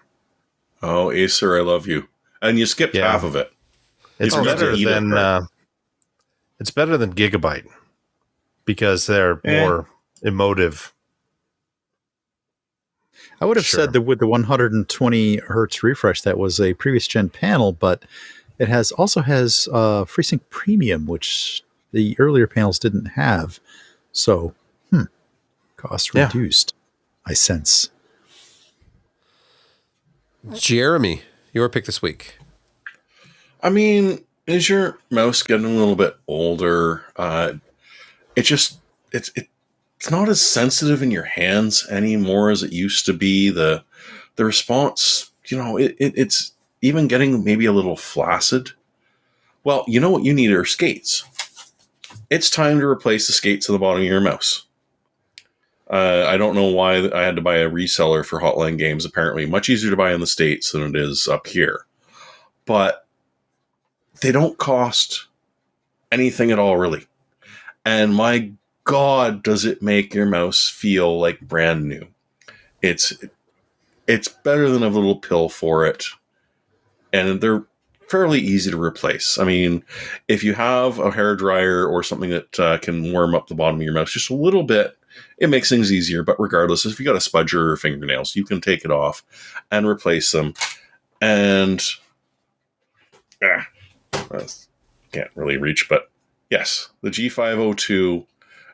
Oh, Acer, I love you. And you skipped half of it. It's better than Gigabyte because they're more emotive. I would have said that with the 120 hertz refresh, that was a previous gen panel, but it also has FreeSync Premium, which the earlier panels didn't have. So, cost reduced, I sense. Jeremy, your pick this week. I mean, is your mouse getting a little bit older? It's not as sensitive in your hands anymore as it used to be. The response, it's even getting maybe a little flaccid. Well, you know what you need are skates. It's time to replace the skates at the bottom of your mouse. I don't know why I had to buy a reseller for Hotline Games. Apparently, much easier to buy in the States than it is up here. But they don't cost anything at all, really. And my God, does it make your mouse feel like brand new. It's better than a little pill for it. And they're fairly easy to replace. I mean, if you have a hair dryer or something that can warm up the bottom of your mouse just a little bit, it makes things easier. But regardless, if you got a spudger or fingernails, you can take it off and replace them. And can't really reach, but yes, the G502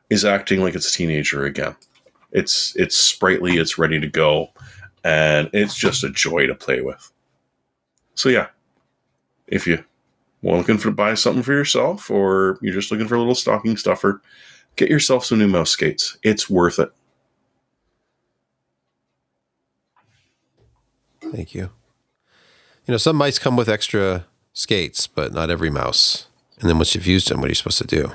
is acting like it's a teenager again. It's sprightly, it's ready to go, and it's just a joy to play with. So yeah, if you want looking to buy something for yourself, or you're just looking for a little stocking stuffer, get yourself some new mouse skates. It's worth it. Thank you. Some mice come with extra skates, but not every mouse. And then once you've used them, what are you supposed to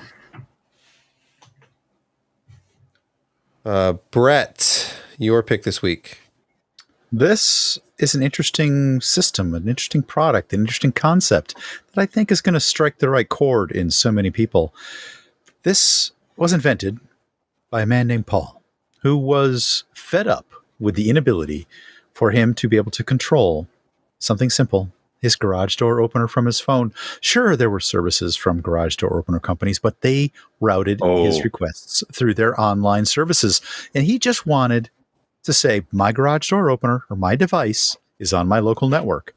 do? Brett, your pick this week. This is an interesting system, an interesting product, an interesting concept that I think is going to strike the right chord in so many people. This was invented by a man named Paul, who was fed up with the inability for him to be able to control something simple, his garage door opener from his phone. Sure, there were services from garage door opener companies, but they routed his requests through their online services. And he just wanted to say, my garage door opener or my device is on my local network.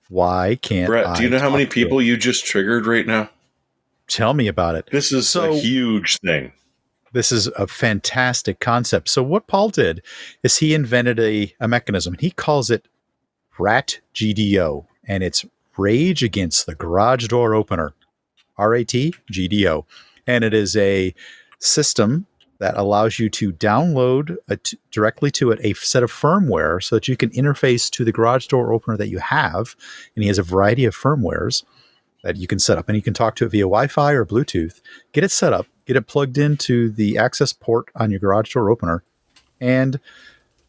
Why can't Brett, do you know how many people you just triggered right now? Tell me about it. This is a huge thing. This is a fantastic concept. So what Paul did is he invented a mechanism. He calls it RAT GDO, and it's Rage Against the Garage Door Opener, RAT GDO. And it is a system that allows you to download directly to it a set of firmware so that you can interface to the garage door opener that you have. And he has a variety of firmwares that you can set up, and you can talk to it via Wi-Fi or Bluetooth, get it set up, get it plugged into the access port on your garage door opener, and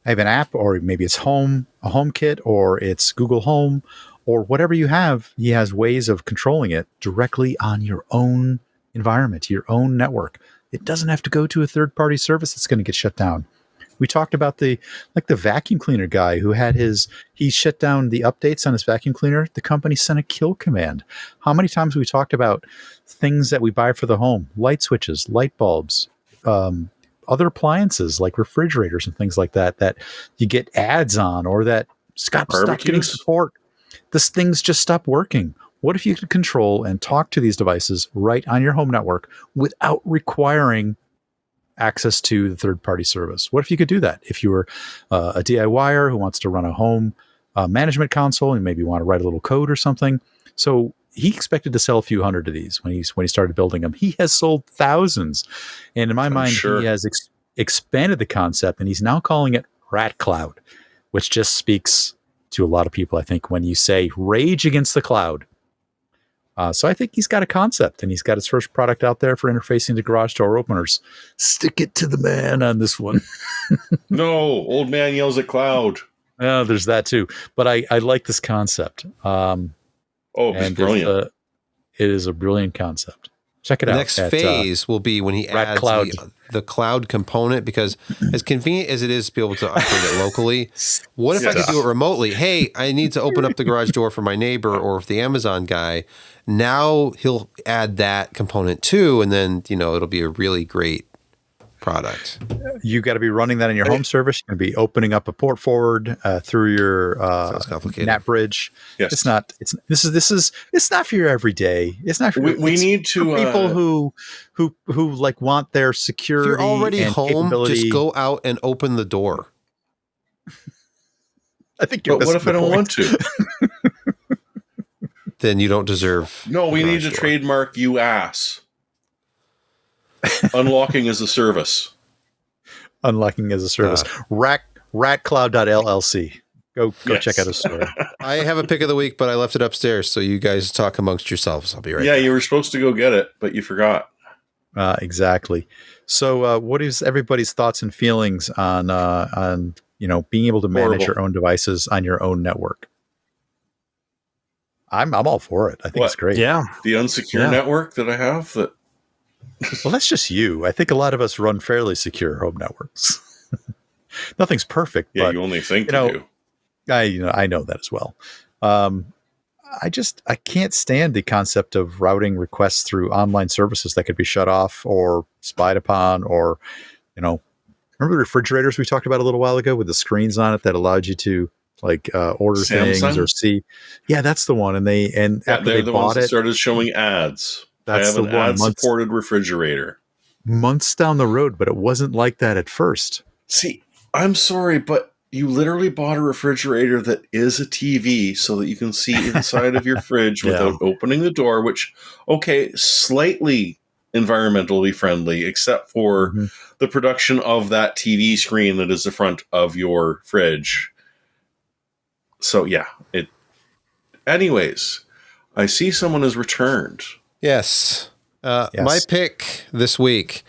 have an app, or maybe it's a HomeKit, or it's Google Home, or whatever you have. He has ways of controlling it directly on your own environment, your own network. It doesn't have to go to a third-party service that's going to get shut down. We talked about the vacuum cleaner guy who had he shut down the updates on his vacuum cleaner. The company sent a kill command. How many times have we talked about things that we buy for the home, light switches, light bulbs, other appliances like refrigerators and things like that, that you get ads on, or that stop getting support. These things just stop working. What if you could control and talk to these devices right on your home network without requiring access to the third-party service? What if you could do that? If you were a DIYer who wants to run a home management console and maybe want to write a little code or something. So he expected to sell a few hundred of these when he started building them. He has sold thousands. And in my mind, he has expanded the concept, and he's now calling it Rat Cloud, which just speaks to a lot of people, I think, when you say rage against the cloud. So I think he's got a concept, and he's got his first product out there for interfacing to garage door openers. Stick it to the man on this one. No, old man yells at cloud. Oh, there's that too. But I like this concept. It's brilliant. It is a brilliant concept. Check it out. The next phase will be when he adds the cloud component, because as convenient as it is to be able to operate it locally, what if I could do it remotely? Hey, I need to open up the garage door for my neighbor or the Amazon guy. Now he'll add that component too, and then it'll be a really great product. You got to be running that in your home service. You're going to be opening up a port forward through your NAT bridge. Yes. It's not. It's not for your everyday. It's not for. We need to people who like want their security. If you're already and home, just go out and open the door. I think. But what if I don't want to? Then you don't deserve. No, we need to trademark you ass. Unlocking as a service. Unlocking as a service. Ratcloud.llc. Go check out his store. I have a pick of the week, but I left it upstairs, so you guys talk amongst yourselves. I'll be right back. Yeah, you were supposed to go get it, but you forgot. Exactly. So what is everybody's thoughts and feelings on being able to manage your own devices on your own network? I'm all for it. I think it's great. Yeah. The unsecure network that I have that. Well, that's just you. I think a lot of us run fairly secure home networks. Nothing's perfect. Yeah, but, you only think you do. I know that as well. I can't stand the concept of routing requests through online services that could be shut off or spied upon, or, remember the refrigerators we talked about a little while ago with the screens on it that allowed you to order Samsung? things or see. Yeah, that's the one. And after they're they the bought ones that it, started showing ads. That's I have the an one. ad-supported refrigerator. Months down the road, but it wasn't like that at first. See, I'm sorry, but you literally bought a refrigerator that is a TV so that you can see inside of your fridge without opening the door, which, okay, slightly environmentally friendly, except for the production of that TV screen that is the front of your fridge. So, yeah. Anyways, I see someone has returned. Yes. My pick this week,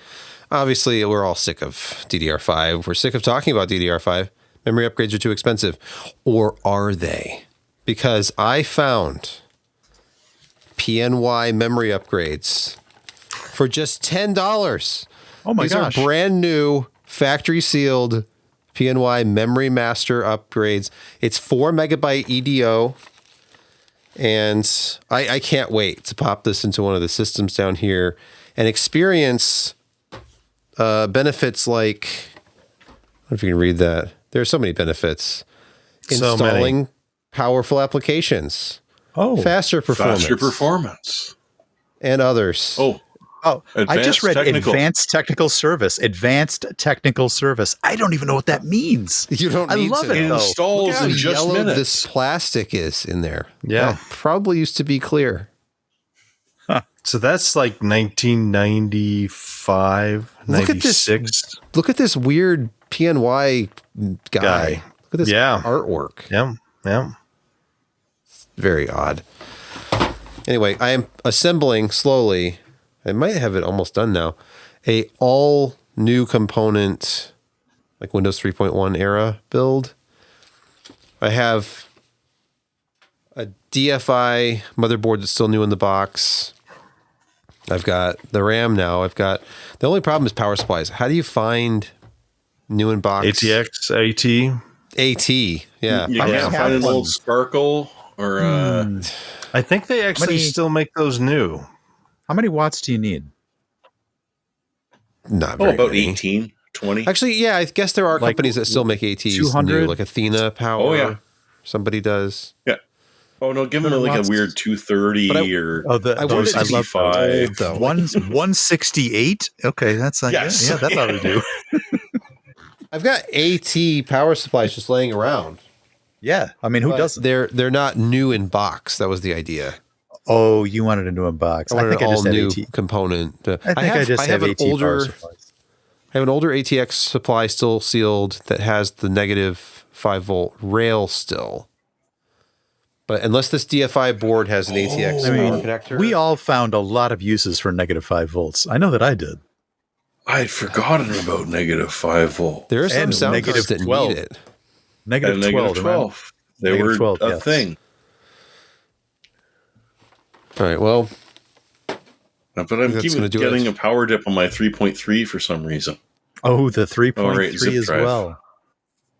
obviously we're all sick of DDR5. We're sick of talking about DDR5. Memory upgrades are too expensive. Or are they? Because I found PNY memory upgrades for just $10. Oh my gosh. These are brand new, factory sealed PNY Memory Master upgrades. It's 4 megabyte EDO. And I can't wait to pop this into one of the systems down here and experience benefits like, I don't know if you can read that. There are so many benefits. Installing powerful applications. Oh, faster performance. And others. I just read advanced technical service. Advanced technical service. I don't even know what that means. You don't need I love to it, though. Installs in just yellow minutes. This plastic is in there. Yeah. That probably used to be clear. So that's like 1995, 96. Look at this weird PNY guy. Look at this artwork. Yeah. Very odd. Anyway, I am assembling slowly. I might have it almost done now. A all new component, like Windows 3.1 era build. I have a DFI motherboard that's still new in the box. I've got the RAM now. The only problem is power supplies. How do you find new in box? ATX, AT. Yeah. You can't find an old Sparkle or I think they actually still make those new. How many watts do you need? Not very about many. 18, 20. Actually, yeah, I guess there are companies that still make ATs 200? new, like Athena Power. Oh, yeah. Somebody does. Yeah. Oh, no, give them like a weird 230 or I love 465. 168? Okay, that's like, Yes. yeah, that ought to do. I've got AT power supplies just laying around. Yeah, I mean, who doesn't? They're not new in box. That was the idea. Oh, you wanted a new box. I wanted an I just all have new AT. component. I just have an AT power older. supplies. I have an older ATX supply still sealed that has the negative 5-volt rail still. But unless this DFI board has an ATX power connector, we all found a lot of uses for negative 5 volts. I know that I did. I had forgotten about negative 5 volt. there are some and sound negative cards that 12. need it. Negative 12. Negative 12. They Negative were 12, a yes. thing. All right. Well, But I'm That's keeping gonna do getting it. a power dip on my 3.3 for some reason. Oh, the 3.3 zip as drive. well.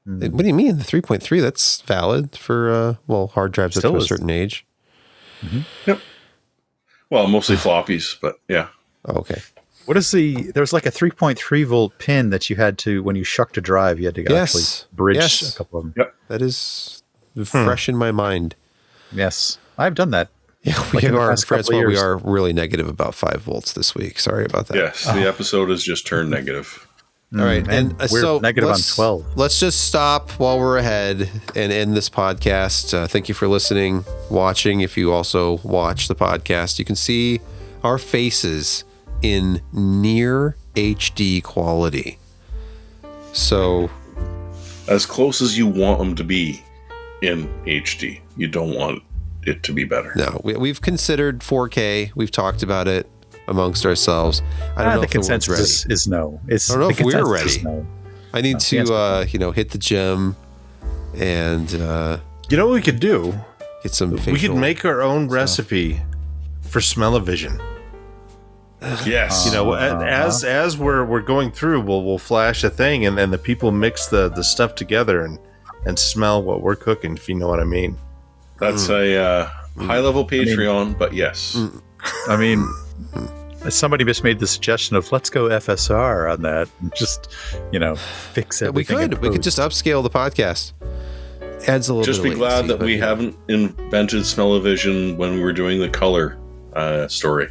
what do you mean? The 3.3? That's valid for hard drives up Still to a is. certain age. Yep. Well, mostly floppies, but yeah. Oh, okay. What is there's like a 3.3 volt pin that you had to, when you shucked a drive, you had to Yes. actually bridge Yes. a couple of them. Yep. That is fresh in my mind. Yes, I've done that. Yeah, Like in the past couple of we years. are really negative about 5 volts this week. Sorry about that. Yes, the episode has just turned negative. All right, And we're so negative on let's- 12. Let's just stop while we're ahead and end this podcast. Thank you for listening, watching. If you also watch the podcast, you can see our faces in near HD quality. So As close as you want them to be in HD. You don't want it to be better. no, we've considered 4K. We've talked about it amongst ourselves. I don't know The if the word's ready. consensus is no. It's, I don't know the if we're consensus is ready. no. I need the answer to, hit the gym and You know what we could do? get some. We facial- could make our own recipe for smell-o-vision. Yes. You know, as we're going through, we'll flash a thing, and then the people mix the stuff together and smell what we're cooking. If you know what I mean. That's High level Patreon, but yes. I mean, somebody just made the suggestion of let's go FSR on that and just, fix everything. We could just upscale the podcast. Adds a little Just bit be of glad latency, that but we yeah. haven't invented smell-o-vision when we were doing the color story.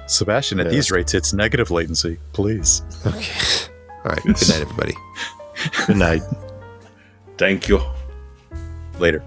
Sebastian, at these rates, it's negative latency. Please. Okay. All right. Good night, everybody. Good night. Thank you. Later.